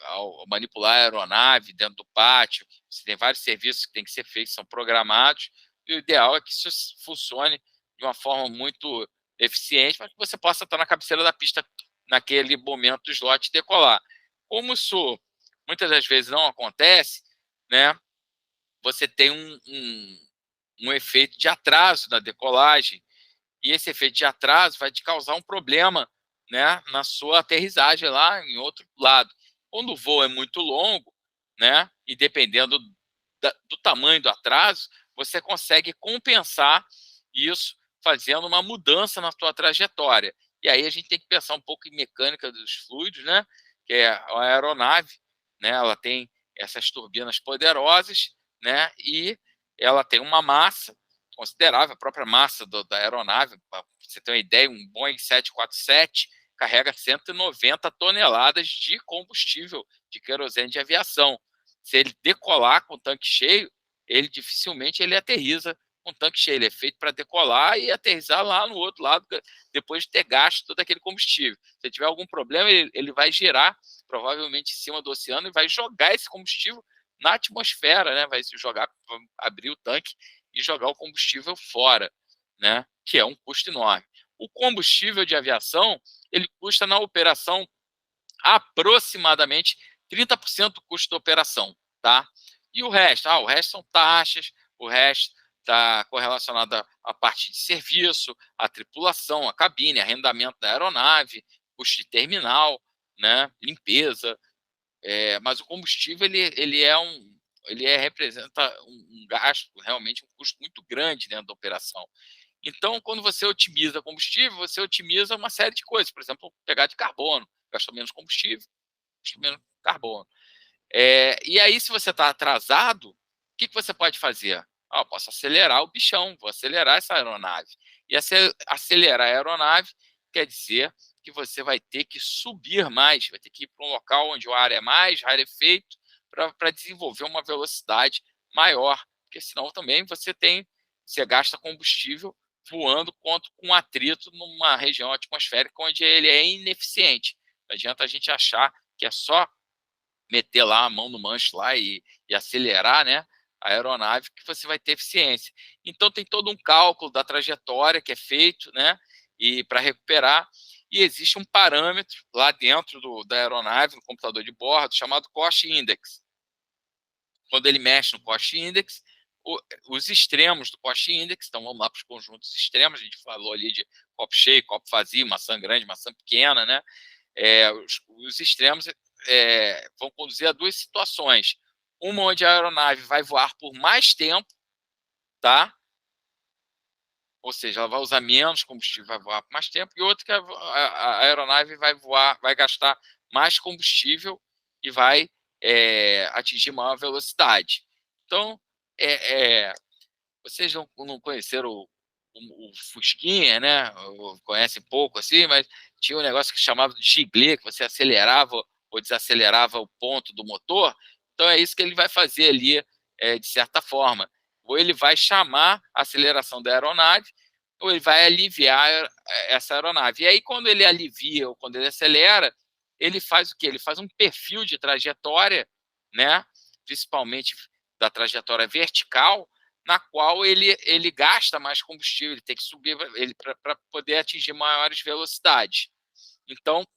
ao manipular a aeronave dentro do pátio. Você tem vários serviços que têm que ser feitos, são programados, e o ideal é que isso funcione de uma forma muito eficiente, para que você possa estar na cabeceira da pista naquele momento do slot decolar. Como isso muitas das vezes não acontece, né, você tem um efeito de atraso na decolagem, e esse efeito de atraso vai te causar um problema, né, na sua aterrissagem lá em outro lado. Quando o voo é muito longo, né, e dependendo do tamanho do atraso, você consegue compensar isso fazendo uma mudança na sua trajetória. E aí a gente tem que pensar um pouco em mecânica dos fluidos, né, que é a aeronave, né, ela tem essas turbinas poderosas, né, e ela tem uma massa, considerável, a própria massa da aeronave, para você ter uma ideia, um Boeing 747 carrega 190 toneladas de combustível de querosene de aviação. Se ele decolar com o tanque cheio, ele dificilmente ele aterriza com o tanque cheio. Ele é feito para decolar e aterrissar lá no outro lado, depois de ter gasto todo aquele combustível. Se tiver algum problema, ele vai girar, provavelmente em cima do oceano, e vai jogar esse combustível na atmosfera, né? Vai se jogar, abrir o tanque e jogar o combustível fora, né? Que é um custo enorme. O combustível de aviação, ele custa na operação aproximadamente 30% do custo da operação, tá? E o resto? O resto são taxas, o resto está correlacionado à parte de serviço, à tripulação, à cabine, arrendamento da aeronave, custo de terminal, né? Limpeza. Mas o combustível ele representa um gasto, realmente um custo muito grande dentro da operação. Então, quando você otimiza combustível, você otimiza uma série de coisas. Por exemplo, pegada de carbono, gastou menos combustível, gastou menos carbono. E aí, se você está atrasado, o que você pode fazer? Eu posso acelerar o bichão, vou acelerar essa aeronave. E acelerar a aeronave quer dizer que você vai ter que subir mais, vai ter que ir para um local onde o ar é mais rarefeito para desenvolver uma velocidade maior, porque senão também você gasta combustível voando com atrito numa região atmosférica onde ele é ineficiente. Não adianta a gente achar que é só meter lá a mão no manche lá e acelerar, né, a aeronave, que você vai ter eficiência. Então tem todo um cálculo da trajetória que é feito, né, e para recuperar, e existe um parâmetro lá dentro da aeronave, no computador de bordo, chamado Cost Index. Quando ele mexe no Cost Index, os extremos do Cost Index, então vamos lá para os conjuntos extremos, a gente falou ali de copo cheio, copo vazio, maçã grande, maçã pequena, né? Os extremos vão conduzir a duas situações. Uma onde a aeronave vai voar por mais tempo, tá? Ou seja, ela vai usar menos combustível, vai voar por mais tempo, e outra que a aeronave vai gastar mais combustível e vai atingir maior velocidade. Então, vocês não conheceram o Fusquinha, né? Conhecem pouco assim, mas tinha um negócio que chamava de giglê, que você acelerava ou desacelerava o ponto do motor. Então é isso que ele vai fazer ali, de certa forma. Ou ele vai chamar a aceleração da aeronave, ou ele vai aliviar essa aeronave. E aí, quando ele alivia ou quando ele acelera, ele faz o quê? Ele faz um perfil de trajetória, né? Principalmente da trajetória vertical, na qual ele gasta mais combustível, ele tem que subir para poder atingir maiores velocidades. Então,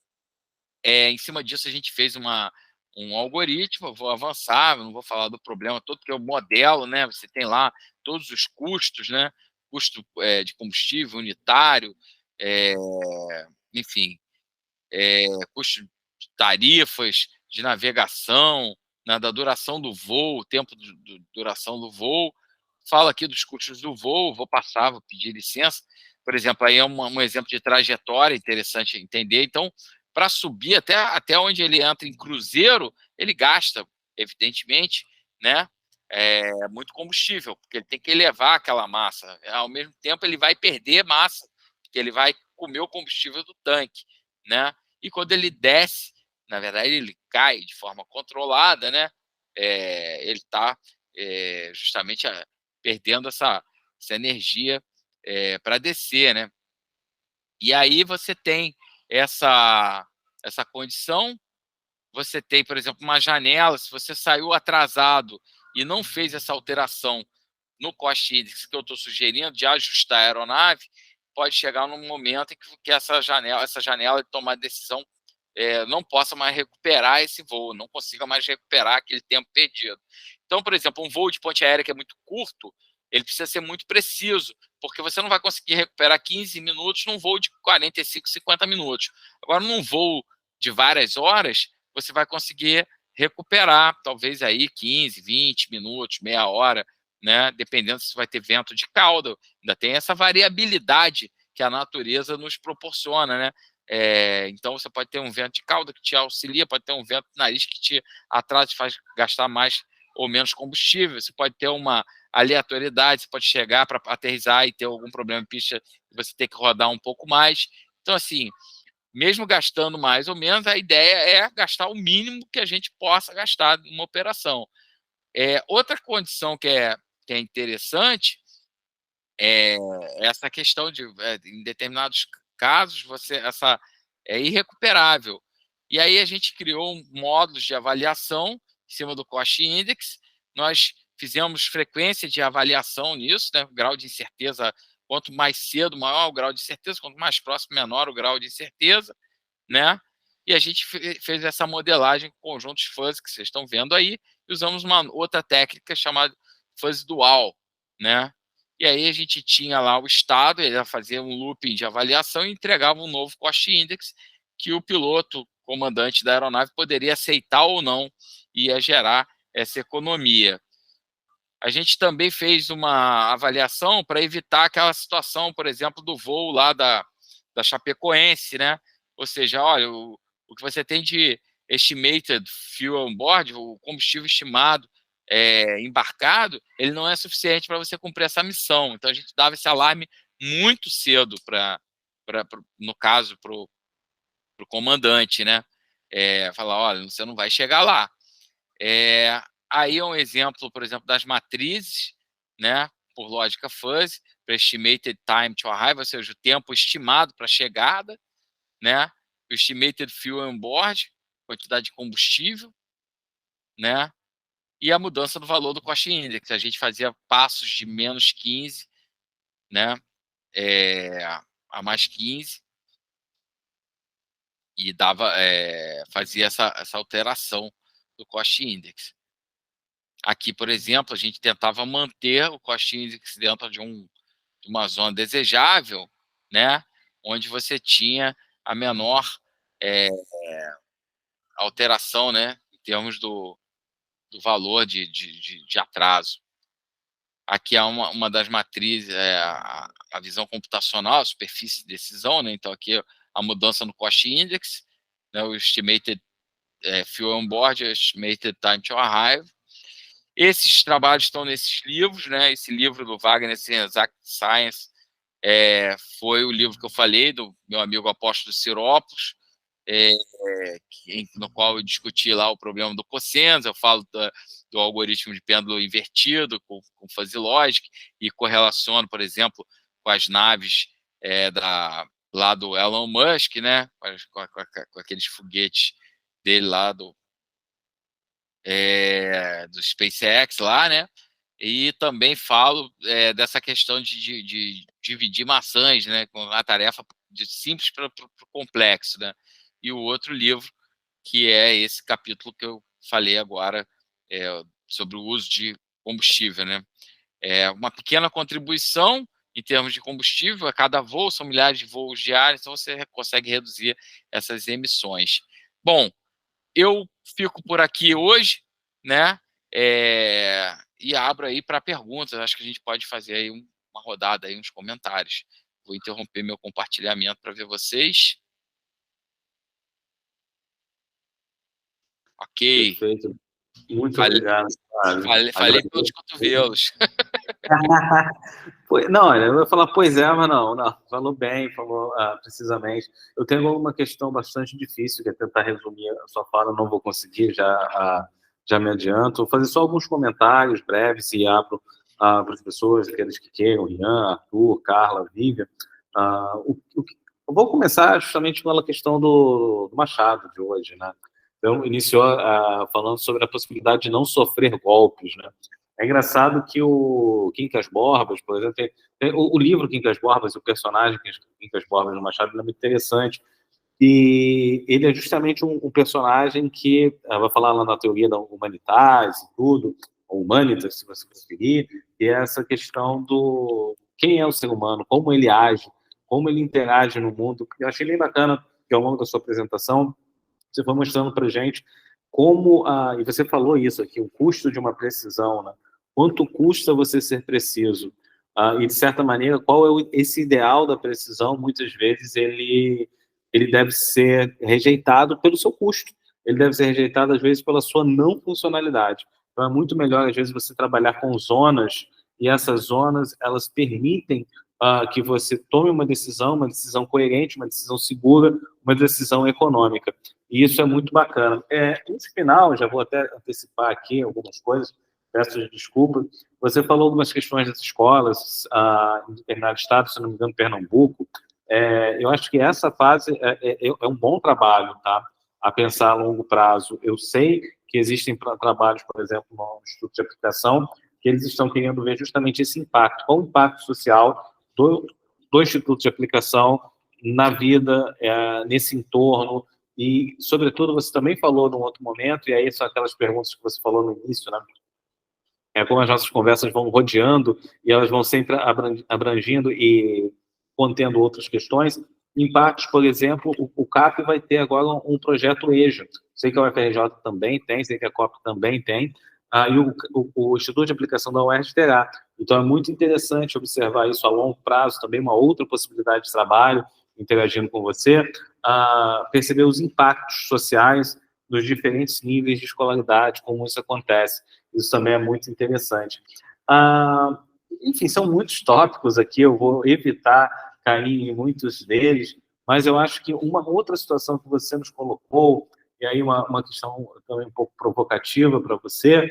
em cima disso, a gente fez um algoritmo. Eu vou avançar, não vou falar do problema todo, porque é o modelo, né? Você tem lá todos os custos, né? Custo de combustível unitário, enfim, custo de tarifas, de navegação, né, da duração do voo, o tempo de duração do voo. Fala aqui dos custos do voo, vou pedir licença. Por exemplo, aí é um exemplo de trajetória interessante entender. Então, para subir até onde ele entra em cruzeiro, ele gasta, evidentemente, né, muito combustível, porque ele tem que elevar aquela massa. Ao mesmo tempo, ele vai perder massa, porque ele vai comer o combustível do tanque, né? E quando ele desce, na verdade, ele cai de forma controlada, né? Ele está justamente perdendo essa energia para descer, né? E aí você tem essa condição. Você tem, por exemplo, uma janela. Se você saiu atrasado e não fez essa alteração no Cost Index que eu estou sugerindo, de ajustar a aeronave, pode chegar num momento em que essa janela de tomar decisão não possa mais recuperar esse voo, não consiga mais recuperar aquele tempo perdido. Então, por exemplo, um voo de ponte aérea que é muito curto, ele precisa ser muito preciso, porque você não vai conseguir recuperar 15 minutos num voo de 45, 50 minutos. Agora, num voo de várias horas, você vai conseguir recuperar, talvez aí 15, 20 minutos, meia hora, né? Dependendo se vai ter vento de cauda. Ainda tem essa variabilidade que a natureza nos proporciona, né? Então, você pode ter um vento de cauda que te auxilia, pode ter um vento de nariz que te atrasa, te faz gastar mais ou menos combustível. Você pode ter uma aleatoriedade, você pode chegar para aterrissar e ter algum problema em pista, você tem que rodar um pouco mais. Então, assim, mesmo gastando mais ou menos, a ideia é gastar o mínimo que a gente possa gastar numa operação. Outra condição que é interessante é essa questão de, em determinados casos, essa é irrecuperável. E aí a gente criou módulos de avaliação em cima do Cost Index. Nós fizemos frequência de avaliação nisso, né? O grau de incerteza, quanto mais cedo, maior o grau de incerteza, quanto mais próximo, menor o grau de incerteza, né? E a gente fez essa modelagem com conjuntos fuzzy que vocês estão vendo aí, e usamos uma outra técnica chamada fuzzy dual, né? E aí a gente tinha lá o estado, ele ia fazer um looping de avaliação e entregava um novo cost index que o piloto, comandante da aeronave, poderia aceitar ou não, e ia gerar essa economia. A gente também fez uma avaliação para evitar aquela situação, por exemplo, do voo lá da Chapecoense, né? Ou seja, olha, o que você tem de estimated fuel on board, o combustível estimado embarcado, ele não é suficiente para você cumprir essa missão. Então, a gente dava esse alarme muito cedo, no caso, para o comandante, né? Falar, olha, você não vai chegar lá. Aí é um exemplo, por exemplo, das matrizes, né? Por lógica fuzzy, para estimated time to arrival, ou seja, o tempo estimado para a chegada, né? O estimated fuel on board, quantidade de combustível, né? E a mudança do valor do cost index. A gente fazia passos de menos 15, né? A mais 15, e fazia essa alteração do cost index. Aqui, por exemplo, a gente tentava manter o cost index dentro de uma zona desejável, né? Onde você tinha a menor alteração, né? Em termos do valor de atraso. Aqui é uma das matrizes, a visão computacional, a superfície de decisão, né? Então, aqui a mudança no cost index, né? O estimated fuel on board, o estimated time to arrival. Esses trabalhos estão nesses livros, né? Esse livro do Wagner Exact Science foi o livro que eu falei, do meu amigo Apóstolo Siropoulos, no qual eu discuti lá o problema do cossens, eu falo do algoritmo de pêndulo invertido com fuzzy logic e correlaciono, por exemplo, com as naves lá do Elon Musk, né? Com aqueles foguetes dele lá do SpaceX lá, né? E também falo dessa questão de dividir maçãs, né? Com a tarefa de simples para o complexo, né? E o outro livro, que é esse capítulo que eu falei agora, sobre o uso de combustível, né? Uma pequena contribuição em termos de combustível a cada voo, são milhares de voos diários, então você consegue reduzir essas emissões. Bom, eu fico por aqui hoje, né? E abro aí para perguntas. Acho que a gente pode fazer aí uma rodada aí, uns comentários. Vou interromper meu compartilhamento para ver vocês. Ok. Perfeito. Muito obrigado. Falei pelos cotovelos. Não, eu vou falar pois mas não, falou bem, falou precisamente. Eu tenho uma questão bastante difícil, que é tentar resumir a sua fala, não vou conseguir, já me adianto. Vou fazer só alguns comentários breves e abro para as pessoas, aqueles que queiram, Rian, Arthur, Carla, Vivian. Eu vou começar justamente pela questão do Machado de hoje, né? Então, iniciou falando sobre a possibilidade de não sofrer golpes, né? É engraçado que o Quincas Borbas, por exemplo, tem o livro Quincas Borbas, o personagem Quincas Borbas no Machado, é muito interessante. E ele é justamente um personagem que, vai falar lá na teoria da Humanitas e tudo, ou Humanitas, se você preferir, e é essa questão do quem é o ser humano, como ele age, como ele interage no mundo. Eu achei bem bacana que ao longo da sua apresentação você foi mostrando para a gente como, e você falou isso aqui, o custo de uma precisão, né? Quanto custa você ser preciso? E, de certa maneira, qual é esse ideal da precisão? Muitas vezes ele deve ser rejeitado pelo seu custo. Ele deve ser rejeitado, às vezes, pela sua não funcionalidade. Então, é muito melhor, às vezes, você trabalhar com zonas e essas zonas, elas permitem que você tome uma decisão coerente, uma decisão segura, uma decisão econômica. E isso é muito bacana. No final, já vou até antecipar aqui algumas coisas, peço desculpa. Você falou algumas questões das escolas em determinado estado, se não me engano, Pernambuco. Eu acho que essa fase é um bom trabalho, tá? A pensar a longo prazo. Eu sei que existem trabalhos, por exemplo, no Instituto de Aplicação, que eles estão querendo ver justamente esse impacto, qual o impacto social do Instituto de Aplicação na vida, nesse entorno, e, sobretudo, você também falou num outro momento, e aí são aquelas perguntas que você falou no início, né? Como as nossas conversas vão rodeando, e elas vão sempre abrangindo e contendo outras questões, impactos, por exemplo, o CAP vai ter agora um projeto EJA, sei que a UFRJ também tem, sei que a COP também tem, e o Instituto de Aplicação da UERJ terá. Então, é muito interessante observar isso a longo prazo, também uma outra possibilidade de trabalho, interagindo com você, perceber os impactos sociais dos diferentes níveis de escolaridade, como isso acontece. Isso também é muito interessante. Enfim, são muitos tópicos aqui, eu vou evitar cair em muitos deles, mas eu acho que uma outra situação que você nos colocou, e aí uma questão também um pouco provocativa para você,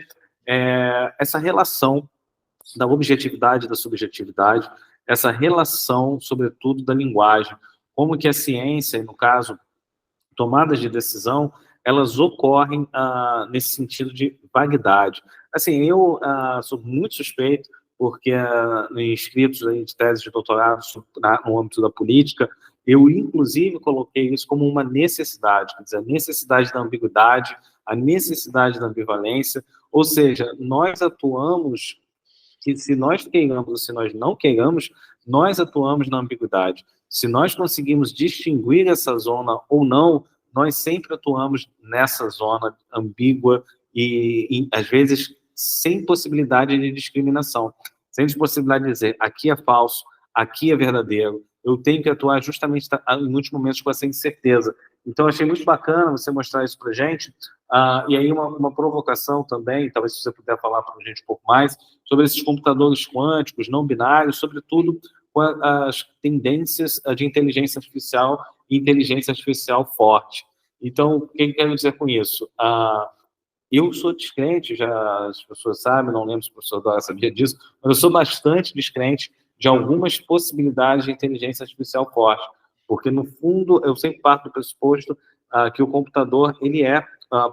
essa relação da objetividade e da subjetividade, essa relação, sobretudo, da linguagem, como que a ciência, e no caso, tomadas de decisão, elas ocorrem nesse sentido de vaguidade. Assim, eu sou muito suspeito, porque inscritos aí de tese de doutorado no âmbito da política, eu, inclusive, coloquei isso como uma necessidade, quer dizer, a necessidade da ambiguidade, a necessidade da ambivalência, ou seja, nós atuamos, que se nós queiramos ou se nós não queiramos, nós atuamos na ambiguidade. Se nós conseguimos distinguir essa zona ou não, nós sempre atuamos nessa zona ambígua e às vezes, sem possibilidade de discriminação, sem possibilidade de dizer, aqui é falso, aqui é verdadeiro. Eu tenho que atuar justamente em muitos momentos com essa incerteza. Então, achei muito bacana você mostrar isso para a gente. E aí, uma provocação também, talvez se você puder falar para a gente um pouco mais, sobre esses computadores quânticos, não binários, sobretudo com as tendências de inteligência artificial e inteligência artificial forte. Então, o que eu quero dizer com isso? Eu sou descrente, já as pessoas sabem, não lembro se o professor Dória sabia disso, mas eu sou bastante descrente de algumas possibilidades de inteligência artificial forte, porque, no fundo, eu sempre parto do pressuposto que o computador ele é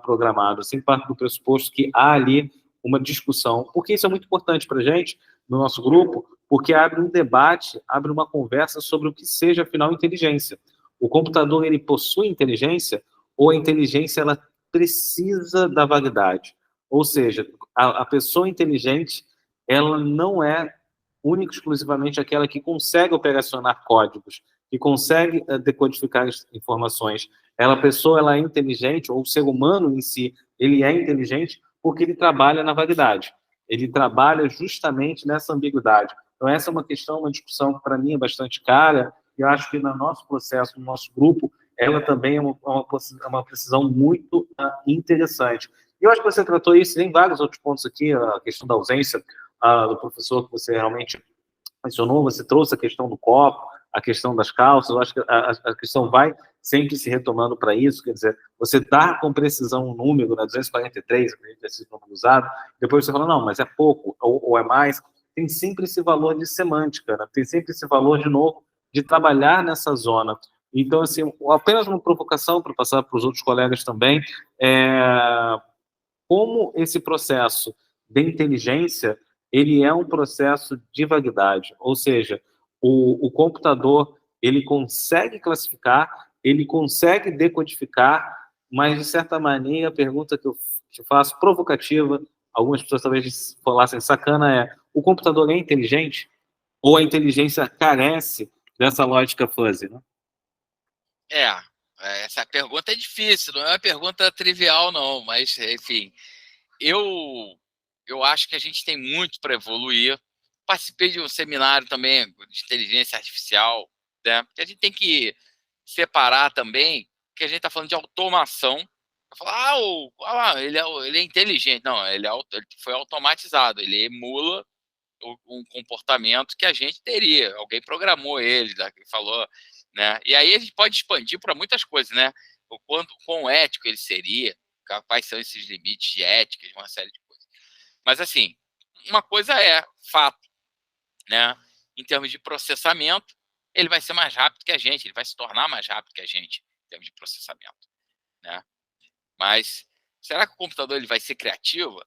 programado, eu sempre parto do pressuposto que há ali uma discussão, porque isso é muito importante para a gente, no nosso grupo, porque abre um debate, abre uma conversa sobre o que seja, afinal, inteligência. O computador, ele possui inteligência, ou a inteligência, ela precisa da vaguidade. Ou seja, a pessoa inteligente, ela não é única e exclusivamente aquela que consegue operacionar códigos, que consegue decodificar informações. A pessoa ela é inteligente, ou o ser humano em si, ele é inteligente porque ele trabalha na vaguidade. Ele trabalha justamente nessa ambiguidade. Então, essa é uma questão, uma discussão que, para mim, é bastante cara, e eu acho que no nosso processo, no nosso grupo, ela também é uma precisão muito interessante. E eu acho que você tratou isso em vários outros pontos aqui, a questão da ausência do professor, que você realmente mencionou, você trouxe a questão do copo, a questão das calças, eu acho que a questão vai sempre se retomando para isso, quer dizer, você dá com precisão um número, né, 243, acredito ter sido número usado, depois você fala, não, mas é pouco, ou é mais, tem sempre esse valor de semântica, né? Tem sempre esse valor, de novo, de trabalhar nessa zona. Então, assim, apenas uma provocação para passar para os outros colegas também, como esse processo de inteligência, ele é um processo de vaguidade, ou seja, o computador, ele consegue classificar, ele consegue decodificar, mas, de certa maneira, a pergunta que eu te faço, provocativa, algumas pessoas talvez falassem sacana, o computador é inteligente? Ou a inteligência carece dessa lógica fuzzy, né? Essa pergunta é difícil, não é uma pergunta trivial, não, mas, enfim, eu acho que a gente tem muito para evoluir. Participei de um seminário também de inteligência artificial, né? Porque a gente tem que separar também que a gente está falando de automação. Falar, ele é inteligente. Não, ele foi automatizado, ele emula um comportamento que a gente teria. Alguém programou ele, falou, né? E aí a gente pode expandir para muitas coisas, né? O quão ético ele seria, quais são esses limites de ética, de uma série de coisas. Mas, assim, uma coisa é fato, né? Em termos de processamento, ele vai ser mais rápido que a gente, ele vai se tornar mais rápido que a gente em termos de processamento, né? Mas será que o computador ele vai ser criativo?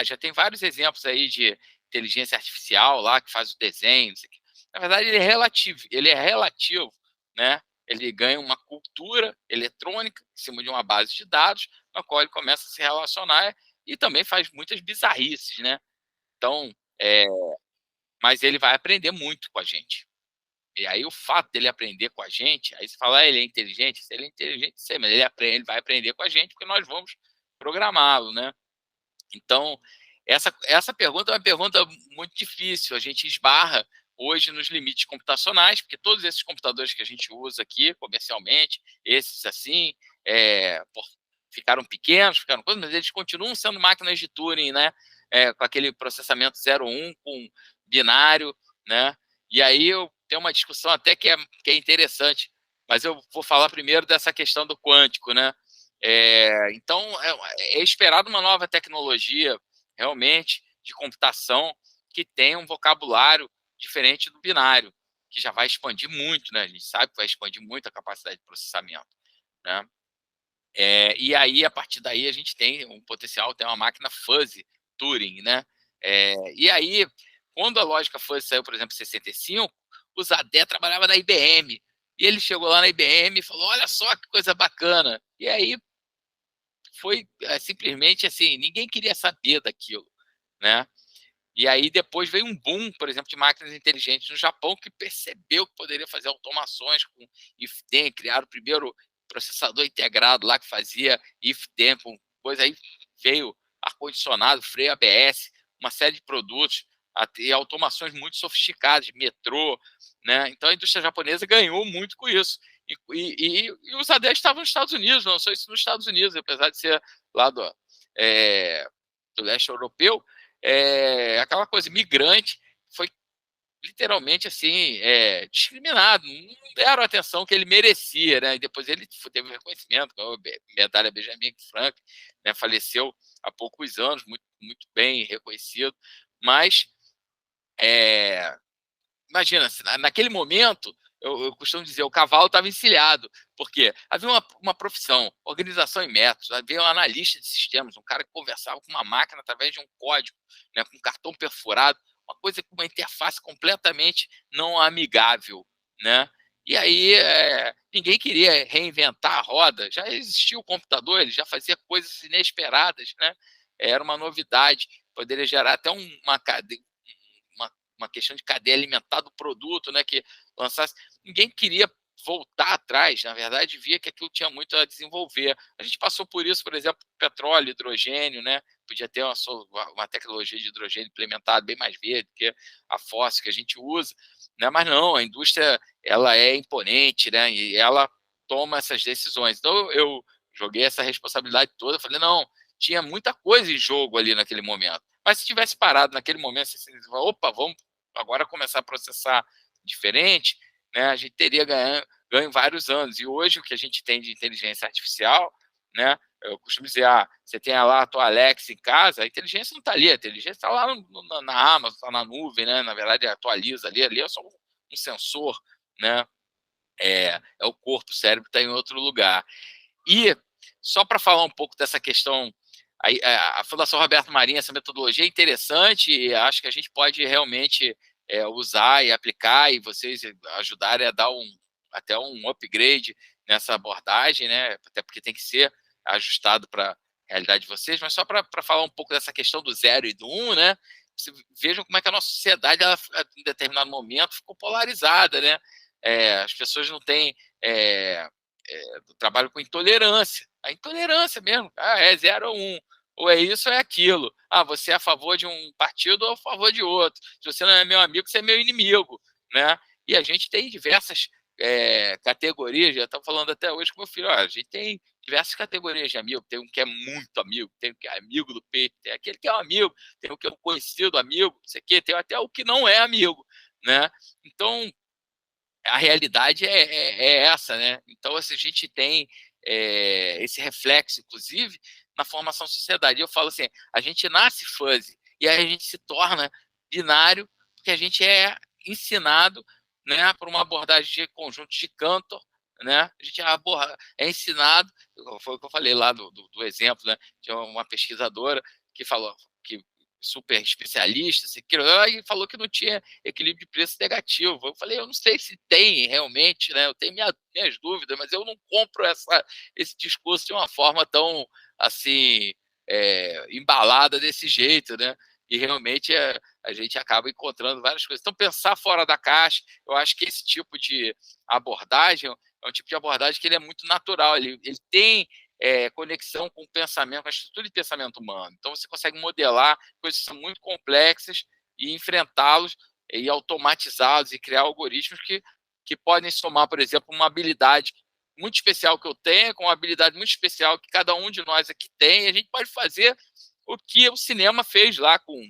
Já tem vários exemplos aí de inteligência artificial lá que faz o desenho. Na verdade, ele é relativo, né? Ele ganha uma cultura eletrônica em cima de uma base de dados, na qual ele começa a se relacionar e também faz muitas bizarrices, né? Então, mas ele vai aprender muito com a gente. E aí o fato dele aprender com a gente, aí você fala, ele é inteligente? Se ele é inteligente, sei, mas ele vai aprender com a gente porque nós vamos programá-lo, né? Então, essa pergunta é uma pergunta muito difícil. A gente esbarra hoje nos limites computacionais, porque todos esses computadores que a gente usa aqui comercialmente, esses assim, ficaram pequenos, mas eles continuam sendo máquinas de Turing, né? Com aquele processamento 0,1 com binário, né? E aí eu tenho uma discussão até que é interessante, mas eu vou falar primeiro dessa questão do quântico, né? Então, é esperado uma nova tecnologia, realmente, de computação que tenha um vocabulário diferente do binário, que já vai expandir muito, né? A gente sabe que vai expandir muito a capacidade de processamento, né? E aí, a partir daí, a gente tem um potencial, tem uma máquina fuzzy Turing, né? E aí, quando a lógica fuzzy saiu, por exemplo, em 65, o Zadé trabalhava na IBM, e ele chegou lá na IBM e falou, olha só que coisa bacana. E aí, foi simplesmente assim, ninguém queria saber daquilo, né? E aí depois veio um boom, por exemplo, de máquinas inteligentes no Japão, que percebeu que poderia fazer automações com if-then, criaram o primeiro processador integrado lá que fazia if-then, com coisa, aí veio ar-condicionado, freio ABS, uma série de produtos, e automações muito sofisticadas, metrô, né? Então a indústria japonesa ganhou muito com isso. E os ADES estavam nos Estados Unidos, lançou isso nos Estados Unidos, apesar de ser lá do leste europeu, aquela coisa imigrante, foi literalmente assim, discriminado, não deram a atenção que ele merecia, né? E depois ele teve reconhecimento, ganhou a medalha Benjamin Franklin, né? Faleceu há poucos anos, muito, muito bem reconhecido, mas imagina, naquele momento, eu costumo dizer, o cavalo estava encilhado, porque havia uma profissão, organização em métodos, havia um analista de sistemas, um cara que conversava com uma máquina através de um código, né, com um cartão perfurado, uma coisa com uma interface completamente não amigável, né? E aí ninguém queria reinventar a roda, já existia o computador, ele já fazia coisas inesperadas, né? Era uma novidade, poderia gerar até uma questão de cadeia alimentar do produto, né, que lançasse. Ninguém queria voltar atrás, na verdade, via que aquilo tinha muito a desenvolver. A gente passou por isso, por exemplo, petróleo, hidrogênio, né? Podia ter uma tecnologia de hidrogênio implementada bem mais verde do que a fóssil que a gente usa, né? Mas não, a indústria ela é imponente, né? E ela toma essas decisões. Então eu joguei essa responsabilidade toda, falei, não, tinha muita coisa em jogo ali naquele momento. Mas se tivesse parado naquele momento, você opa, vamos agora começar a processar diferente, né, a gente teria ganho vários anos. E hoje o que a gente tem de inteligência artificial, né, eu costumo dizer, você tem lá a tua Alexa em casa, a inteligência não está ali, a inteligência está lá na Amazon, está na nuvem, né, na verdade atualiza ali é só um sensor, né, é o corpo, o cérebro está em outro lugar. E só para falar um pouco dessa questão, a Fundação Roberto Marinho, essa metodologia é interessante e acho que a gente pode realmente usar e aplicar e vocês ajudarem a dar até um upgrade nessa abordagem, né? Até porque tem que ser ajustado para a realidade de vocês, mas só para falar um pouco dessa questão do 0 e do 1, né? Vocês vejam como é que a nossa sociedade, ela, em determinado momento, ficou polarizada, né? As pessoas não têm... trabalho com intolerância. A intolerância mesmo. É 0 ou 1. Ou é isso ou é aquilo. Você é a favor de um partido ou a favor de outro. Se você não é meu amigo, você é meu inimigo. Né? E a gente tem diversas categorias. Já estou falando até hoje com meu filho. A gente tem diversas categorias de amigo. Tem um que é muito amigo, tem um que é amigo do peito, tem aquele que é um amigo, tem o que é um conhecido amigo, não sei o quê, tem até o que não é amigo, né? Então, a realidade é essa, né? Então, assim, a gente tem esse reflexo, inclusive, na formação da sociedade. Eu falo assim, a gente nasce fuzzy, e aí a gente se torna binário, porque a gente é ensinado, né, por uma abordagem de conjunto de Cantor, né? A gente é ensinado, foi o que eu falei lá do exemplo, né? Tinha uma pesquisadora que falou que super especialista, e falou que não tinha equilíbrio de preço negativo. Eu falei, eu não sei se tem realmente, né? Eu tenho minhas dúvidas, mas eu não compro esse discurso de uma forma tão assim embalada desse jeito, né? E realmente a gente acaba encontrando várias coisas. Então, pensar fora da caixa, eu acho que esse tipo de abordagem é um tipo de abordagem que ele é muito natural, ele tem conexão com o pensamento, com a estrutura de pensamento humano. Então, você consegue modelar coisas que são muito complexas e enfrentá-los e automatizá-los e criar algoritmos que podem somar, por exemplo, uma habilidade muito especial que eu tenho, com uma habilidade muito especial que cada um de nós aqui tem, e a gente pode fazer o que o cinema fez lá com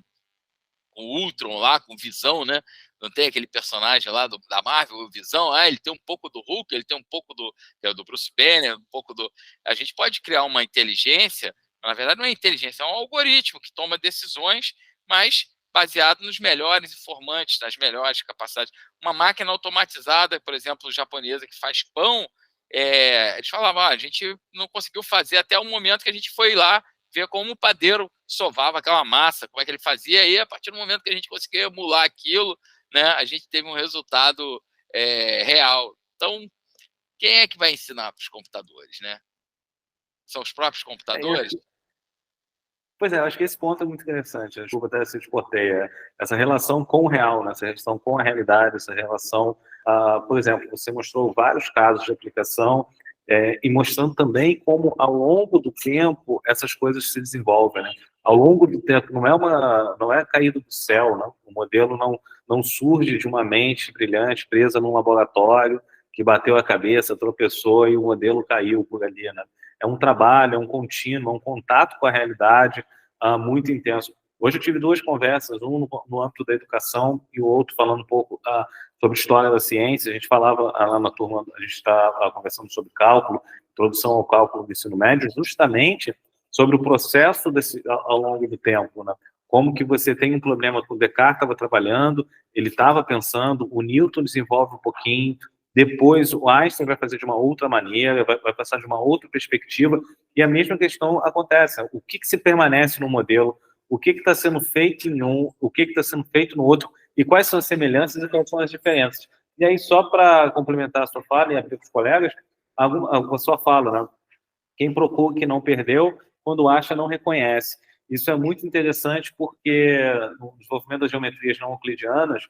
o Ultron, lá com Visão, né? Não tem aquele personagem lá da Marvel, o Visão? Ele tem um pouco do Hulk, ele tem um pouco do Bruce Banner, um pouco do... A gente pode criar uma inteligência, na verdade não é inteligência, é um algoritmo que toma decisões, mas baseado nos melhores informantes, nas melhores capacidades. Uma máquina automatizada, por exemplo, japonesa, que faz pão, eles falavam, a gente não conseguiu fazer até o momento que a gente foi lá ver como o padeiro sovava aquela massa, como é que ele fazia, e a partir do momento que a gente conseguia emular aquilo, né, a gente teve um resultado real. Então, quem é que vai ensinar para os computadores, né? São os próprios computadores? Pois é, eu acho que esse ponto é muito interessante. Desculpa até se exportei. Essa relação com o real, né? Essa relação com a realidade, essa relação... por exemplo, você mostrou vários casos de aplicação e mostrando também como, ao longo do tempo, essas coisas se desenvolvem, né? Ao longo do tempo, não é caído do céu, não. O modelo não surge de uma mente brilhante presa num laboratório que bateu a cabeça, tropeçou e o modelo caiu por ali, né? É um trabalho, é um contínuo, é um contato com a realidade muito intenso. Hoje eu tive duas conversas, um no âmbito da educação e o outro falando um pouco sobre história da ciência. A gente falava lá na turma, a gente está conversando sobre cálculo, introdução ao cálculo do ensino médio, justamente sobre o processo ao longo do tempo, né? Como que você tem um problema que o Descartes estava trabalhando, ele estava pensando, o Newton desenvolve um pouquinho, depois o Einstein vai fazer de uma outra maneira, vai passar de uma outra perspectiva, e a mesma questão acontece. O que se permanece no modelo, o que está sendo feito em um, o que está sendo feito no outro, e quais são as semelhanças e quais são as diferenças. E aí, só para complementar a sua fala e abrir para os colegas, a sua fala, né? Quem procura que não perdeu, quando acha, não reconhece. Isso é muito interessante porque no desenvolvimento das geometrias não euclidianas,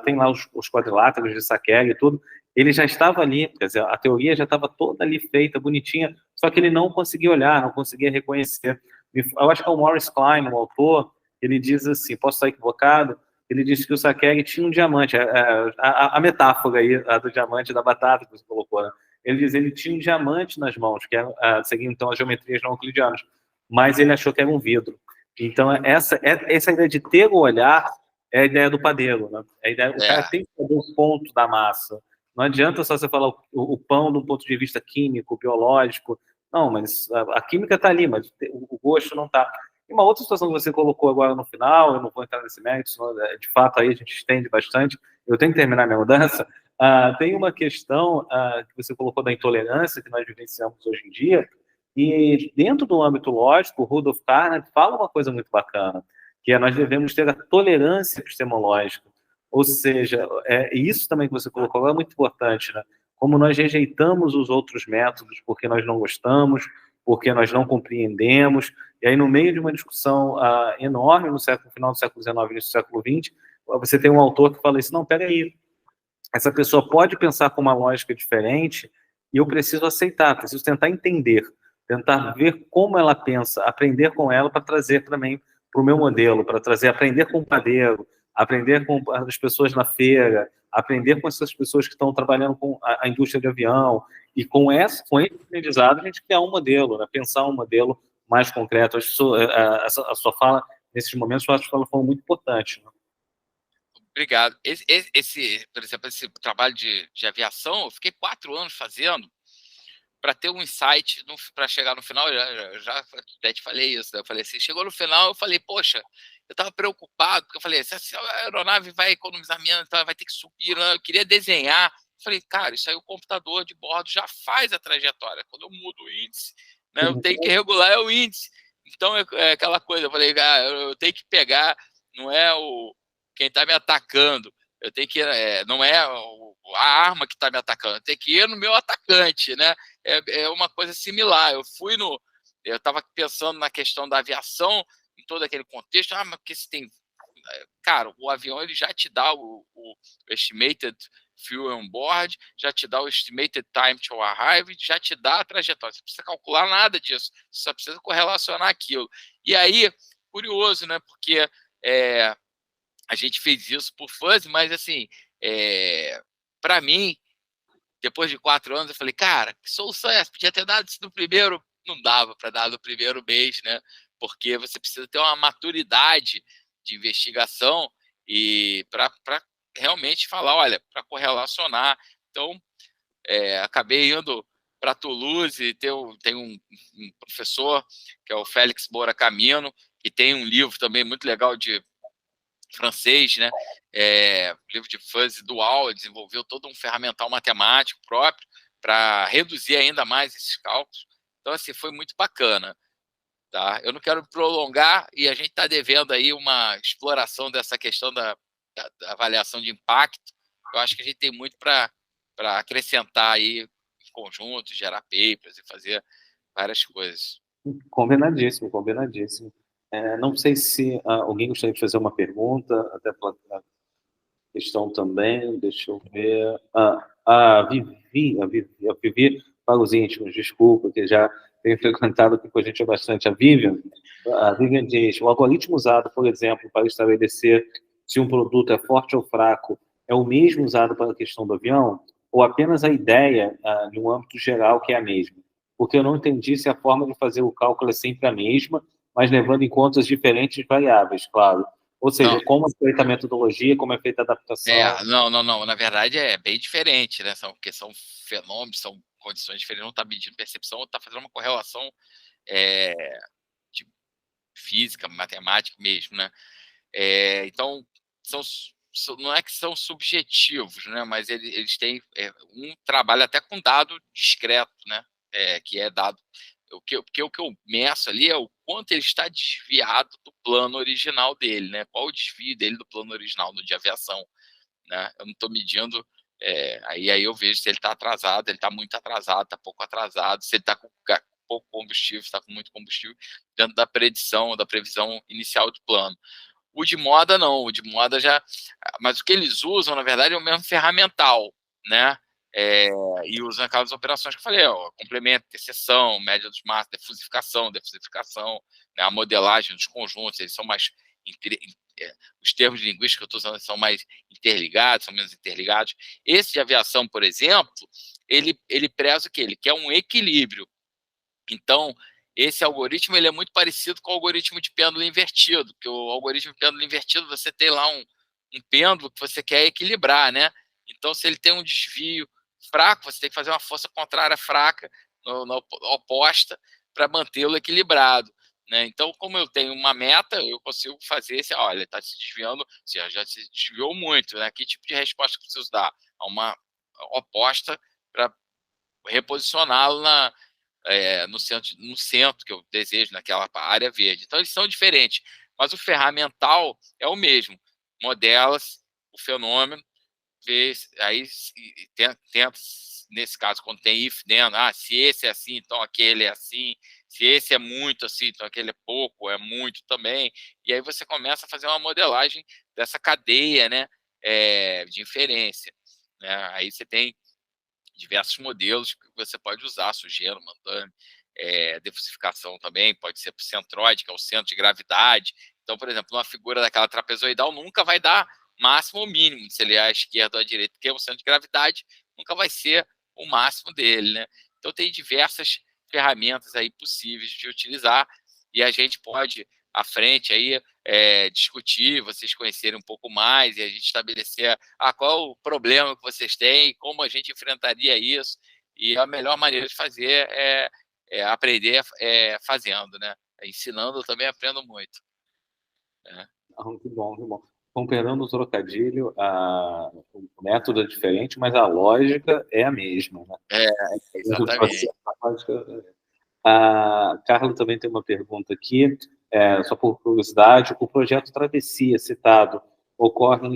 tem lá os quadriláteros de Sakhelin e tudo, ele já estava ali, quer dizer, a teoria já estava toda ali feita, bonitinha, só que ele não conseguia olhar, não conseguia reconhecer. Eu acho que é o Morris Klein, o autor, ele diz assim, posso estar equivocado, ele disse que o Sakhelin tinha um diamante, a metáfora aí do diamante da batata que você colocou, né? Ele diz que ele tinha um diamante nas mãos, que era, seguindo então as geometrias não euclidianas, mas ele achou que era um vidro. Então, essa ideia de ter o olhar é a ideia do padeiro, né? O cara tem que saber o ponto da massa. Não adianta só você falar o pão do ponto de vista químico, biológico. Não, mas a química está ali, mas o gosto não está. E uma outra situação que você colocou agora no final, eu não vou entrar nesse mérito, senão, de fato aí a gente estende bastante, eu tenho que terminar minha mudança. Tem uma questão que você colocou da intolerância que nós vivenciamos hoje em dia, e dentro do âmbito lógico, o Rudolf Carnap fala uma coisa muito bacana, que nós devemos ter a tolerância epistemológica, ou seja, isso também que você colocou é muito importante, né? Como nós rejeitamos os outros métodos porque nós não gostamos, porque nós não compreendemos, e aí no meio de uma discussão enorme no final do século XIX e início do século XX, você tem um autor que fala isso, não, peraí, essa pessoa pode pensar com uma lógica diferente e eu preciso aceitar, preciso tentar entender, tentar ver como ela pensa, aprender com ela para trazer também para o meu modelo, para aprender com o padeiro, aprender com as pessoas na feira, aprender com essas pessoas que estão trabalhando com a indústria de avião, e com esse aprendizado a gente criar um modelo, né? Pensar um modelo mais concreto. A sua fala, nesses momentos, eu acho que ela foi muito importante. Né? Obrigado. Por exemplo, esse trabalho de aviação, eu fiquei 4 anos fazendo para ter um insight, para chegar no final. Eu já até te falei isso. Né? Eu falei assim, chegou no final, eu falei, poxa, eu estava preocupado, porque eu falei, se a aeronave vai economizar menos, vai ter que subir, né? Eu queria desenhar. Eu falei, cara, isso aí o computador de bordo já faz a trajetória. Quando eu mudo o índice, né, eu tenho que regular o índice. Então, é aquela coisa, eu falei, eu tenho que pegar, não é quem está me atacando, eu tenho que não é a arma que está me atacando, eu tenho que ir no meu atacante, né? É uma coisa similar. Eu estava pensando na questão da aviação, em todo aquele contexto, mas porque se tem... Cara, o avião ele já te dá o estimated fuel on board, já te dá o estimated time to arrive, já te dá a trajetória. Você não precisa calcular nada disso, você só precisa correlacionar aquilo. E aí, curioso, né? Porque a gente fez isso por fuzzy, mas assim, para mim, depois de 4 anos, eu falei, cara, que solução é essa? Podia ter dado isso no primeiro, não dava para dar no primeiro mês, né? Porque você precisa ter uma maturidade de investigação e para realmente falar, olha, para correlacionar. Então, acabei indo para Toulouse e tem um professor, que é o Félix Moura Camino, que tem um livro também muito legal de francês, né? Livro de fuzzy dual, desenvolveu todo um ferramental matemático próprio para reduzir ainda mais esses cálculos. Então, assim, foi muito bacana. Tá? Eu não quero prolongar e a gente está devendo aí uma exploração dessa questão da avaliação de impacto. Eu acho que a gente tem muito para acrescentar aí em conjunto, gerar papers e fazer várias coisas. Combinadíssimo, combinadíssimo. Não sei se alguém gostaria de fazer uma pergunta, até pela questão também, deixa eu ver. A Vivi para os íntimos, desculpa, que já tem frequentado aqui com a gente há bastante. A Vivian diz, o algoritmo usado, por exemplo, para estabelecer se um produto é forte ou fraco, é o mesmo usado para a questão do avião, ou apenas a ideia, de um âmbito geral, que é a mesma? Porque eu não entendi se a forma de fazer o cálculo é sempre a mesma, mas levando em conta as diferentes variáveis, claro. Ou seja, Não, como é feita a metodologia, como é feita a adaptação. não. Na verdade, é bem diferente, né? Porque são fenômenos, são condições diferentes. Não está medindo percepção, está fazendo uma correlação de física, matemática mesmo, né? Então, não é que são subjetivos, né? Mas eles têm um trabalho até com dado discreto, né? Que é dado. Porque o que eu meço ali é o quanto ele está desviado do plano original dele, né? Qual o desvio dele do plano original no de aviação, né? Eu não estou medindo. Aí eu vejo se ele está atrasado, ele está muito atrasado, está pouco atrasado, se ele está com pouco combustível, está com muito combustível, dentro da predição, da previsão inicial do plano. O de moda não, o de moda já... Mas o que eles usam, na verdade, é o mesmo ferramental, né? E usam aquelas operações que eu falei, complemento, interseção, média dos massas, defusificação, né? A modelagem dos conjuntos, eles são mais... Os termos de linguística que eu estou usando são mais interligados, são menos interligados. Esse de aviação, por exemplo, ele preza o quê? Ele quer um equilíbrio. Então, esse algoritmo ele é muito parecido com o algoritmo de pêndulo invertido, porque o algoritmo de pêndulo invertido, você tem lá um pêndulo que você quer equilibrar, né? Então, se ele tem um desvio fraco, você tem que fazer uma força contrária fraca, oposta, para mantê-lo equilibrado. Né? Então, como eu tenho uma meta, eu consigo fazer esse, olha, ele está se desviando, já se desviou muito, né? Que tipo de resposta que eu preciso dar? A uma oposta para reposicioná-lo no centro que eu desejo, naquela área verde. Então, eles são diferentes, mas o ferramental é o mesmo. Modelas o fenômeno, vê, aí tenta, nesse caso, quando tem if, then, se esse é assim, então aquele é assim, se esse é muito assim, então aquele é pouco, é muito também, e aí você começa a fazer uma modelagem dessa cadeia, né, de inferência. Né? Aí você tem diversos modelos que você pode usar, Sugeno, Mandani, defusificação também, pode ser para o centroide, que é o centro de gravidade, Então, por exemplo, uma figura daquela trapezoidal nunca vai dar máximo ou mínimo, se ele é à esquerda ou à direita, porque o centro de gravidade nunca vai ser o máximo dele, né? Então, tem diversas ferramentas aí possíveis de utilizar e a gente pode, à frente, aí, discutir, vocês conhecerem um pouco mais e a gente estabelecer qual o problema que vocês têm, como a gente enfrentaria isso, e a melhor maneira de fazer aprender fazendo, né? Ensinando eu também aprendo muito. Que bom, que bom. Comparando o trocadilho, o método é diferente, mas a lógica é a mesma, né? Exatamente. A Carla também tem uma pergunta aqui, só por curiosidade. O projeto Travessia, citado, ocorre em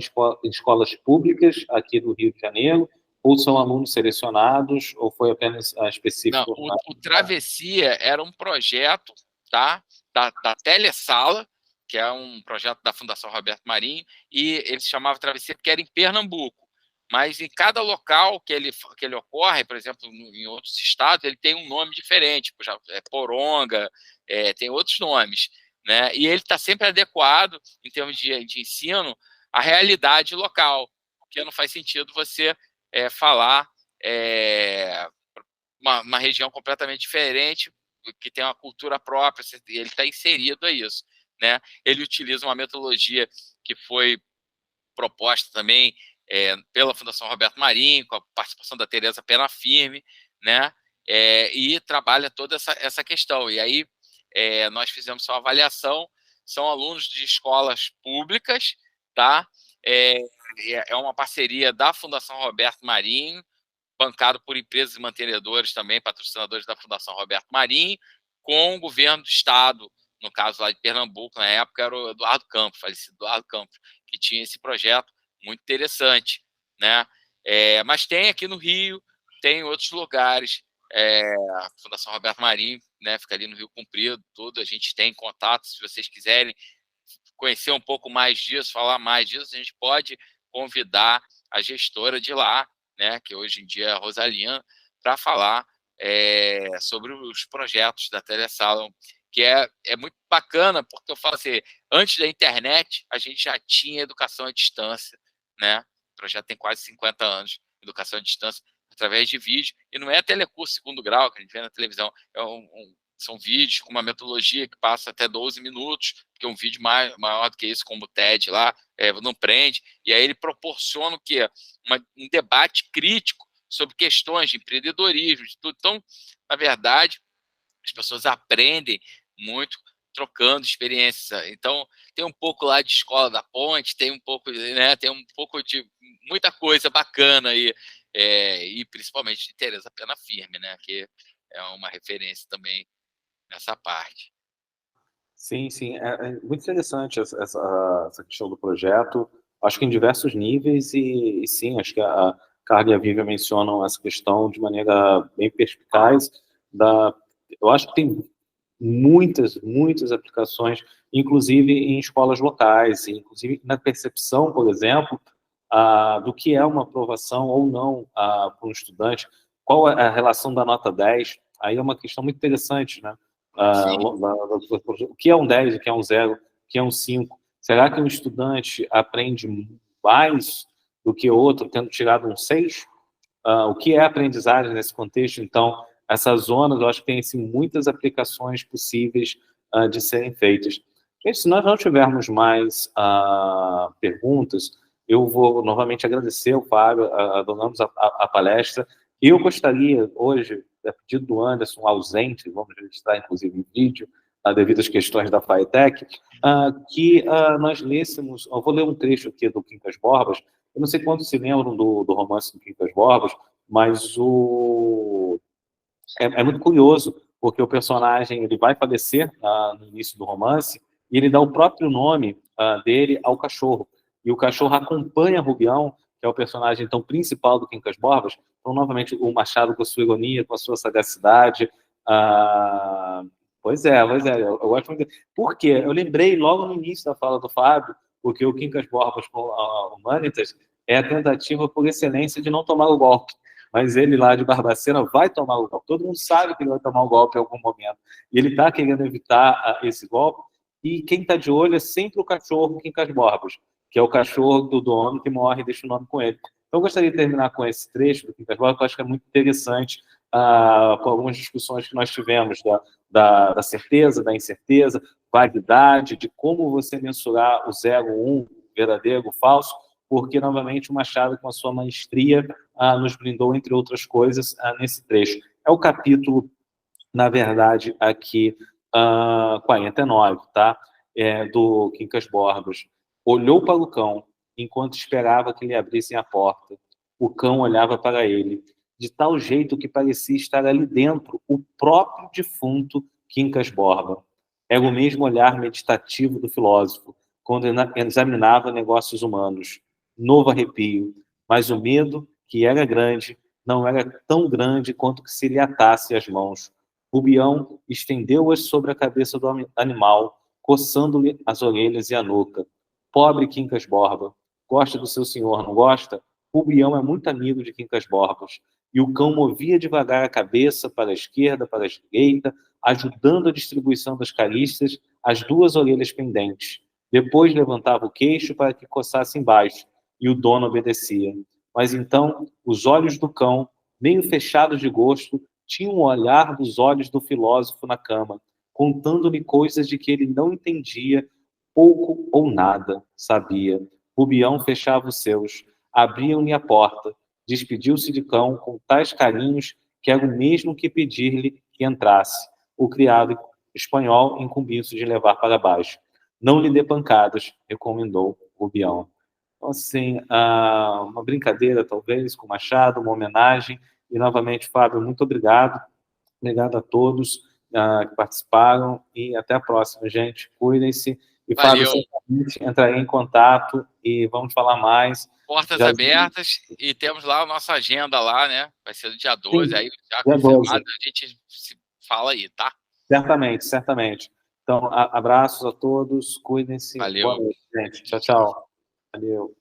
escolas públicas aqui do Rio de Janeiro, ou são alunos selecionados, ou foi apenas específico? Não, o Travessia era um projeto, tá, da Telesala, que é um projeto da Fundação Roberto Marinho, e ele se chamava Travessia porque era em Pernambuco. Mas em cada local que ele ocorre, por exemplo, em outros estados, ele tem um nome diferente, Poronga, tem outros nomes, né? E ele está sempre adequado, em termos de ensino, à realidade local, porque não faz sentido você falar uma região completamente diferente, que tem uma cultura própria, e ele está inserido a isso, né? Ele utiliza uma metodologia que foi proposta também pela Fundação Roberto Marinho, com a participação da Tereza Penafirme, né? E trabalha toda essa questão. E aí nós fizemos uma avaliação, são alunos de escolas públicas, tá? É uma parceria da Fundação Roberto Marinho, bancado por empresas e mantenedores também, patrocinadores da Fundação Roberto Marinho, com o governo do estado, no caso lá de Pernambuco, na época era o Eduardo Campos, falecido Eduardo Campos, que tinha esse projeto muito interessante, né? Mas tem aqui no Rio, tem em outros lugares, a Fundação Roberto Marinho, né, fica ali no Rio Comprido, tudo, a gente tem contato, se vocês quiserem conhecer um pouco mais disso, falar mais disso, a gente pode convidar a gestora de lá, né, que hoje em dia é a Rosalina, para falar sobre os projetos da Telesala, que é muito bacana, porque eu falo assim, antes da internet, a gente já tinha educação à distância, né? O projeto tem quase 50 anos, educação à distância, através de vídeo, e não é telecurso segundo grau, que a gente vê na televisão, são vídeos com uma metodologia que passa até 12 minutos, porque um vídeo maior do que isso, como o TED lá, não prende, e aí ele proporciona o quê? Um debate crítico sobre questões de empreendedorismo, de tudo. Então, na verdade, as pessoas aprendem muito trocando experiências. Então, tem um pouco lá de Escola da Ponte, tem um pouco, né, tem um pouco de muita coisa bacana aí, e principalmente de Tereza Penafirme, né, que é uma referência também nessa parte. Sim, sim. É muito interessante essa questão do projeto. Acho que em diversos níveis e sim, acho que a Carla e a Vivian mencionam essa questão de maneira bem perspicaz. Eu acho que tem muitas aplicações, inclusive em escolas locais, inclusive na percepção, por exemplo, do que é uma aprovação ou não para um estudante, qual é a relação da nota 10, aí é uma questão muito interessante, né? O que é um 10, o que é um 0, o que é um 5? Será que um estudante aprende mais do que outro tendo tirado um 6? O que é aprendizagem nesse contexto? Então, essas zonas, eu acho que tem assim, muitas aplicações possíveis de serem feitas. Gente, se nós não tivermos mais perguntas, eu vou novamente agradecer ao Fábio, adoramos a palestra. Eu gostaria, hoje, a pedido do Anderson, ausente, vamos registrar inclusive em vídeo, devido às questões da FATEC, que nós lêssemos, eu vou ler um trecho aqui do Quincas Borbas, eu não sei quantos se lembram do romance do Quincas Borbas, mas é muito curioso, porque o personagem ele vai falecer no início do romance, e ele dá o próprio nome dele ao cachorro. E o cachorro acompanha Rubião, que é o personagem então, principal do Quincas Borbas. Então, novamente, o Machado com a sua ironia, com a sua sagacidade. Pois é, eu gosto muito. Por quê? Eu lembrei logo no início da fala do Fábio, porque o Quincas Borbas com a Humanitas é a tentativa por excelência de não tomar o golpe. Mas ele lá de Barbacena vai tomar o golpe. Todo mundo sabe que ele vai tomar o golpe em algum momento. E ele está querendo evitar esse golpe. e quem está de olho é sempre o cachorro Quincas Borbas, que é o cachorro do dono que morre e deixa o nome com ele. Então, eu gostaria de terminar com esse trecho do Quincas Borbas, que eu acho que é muito interessante, com algumas discussões que nós tivemos da certeza, da incerteza, vaguidade, de como você mensurar o 0, 1, verdadeiro, falso, porque, novamente, o Machado, com a sua maestria, nos brindou, entre outras coisas, nesse trecho. É o capítulo, na verdade, aqui, 49, tá? Do Quincas Borbas. Olhou para o cão, enquanto esperava que lhe abrissem a porta. O cão olhava para ele, de tal jeito que parecia estar ali dentro o próprio defunto Quincas Borba. Era o mesmo olhar meditativo do filósofo, quando examinava negócios humanos. Novo arrepio, mas o medo, que era grande, não era tão grande quanto que se lhe atasse as mãos. Rubião estendeu-as sobre a cabeça do animal, coçando-lhe as orelhas e a nuca. Pobre Quincas Borba. Gosta do seu senhor, não gosta? Rubião é muito amigo de Quincas Borbas. E o cão movia devagar a cabeça para a esquerda, para a direita, ajudando a distribuição das carícias, as duas orelhas pendentes. Depois levantava o queixo para que coçasse embaixo, e o dono obedecia. Mas então, os olhos do cão, meio fechados de gosto, tinham o olhar dos olhos do filósofo na cama, contando-lhe coisas de que ele não entendia, pouco ou nada sabia. Rubião fechava os seus, abriam-lhe a porta, despediu-se de cão com tais carinhos que era o mesmo que pedir-lhe que entrasse. O criado espanhol incumbiu-se de levar para baixo. Não lhe dê pancadas, recomendou Rubião. Então, assim, uma brincadeira, talvez, com Machado, uma homenagem. E, novamente, Fábio, muito obrigado. Obrigado a todos que participaram. E até a próxima, gente. Cuidem-se. E, Fábio, Valeu. certamente entrarei em contato e vamos falar mais. Portas abertas, e temos lá a nossa agenda lá, né? Vai ser no dia 12, Sim, aí já dia confirmado, 12. a gente se fala aí, tá? Certamente, certamente. Então, abraços a todos. Cuidem-se. Boa Valeu. noite, gente. Tchau, tchau. Valeu.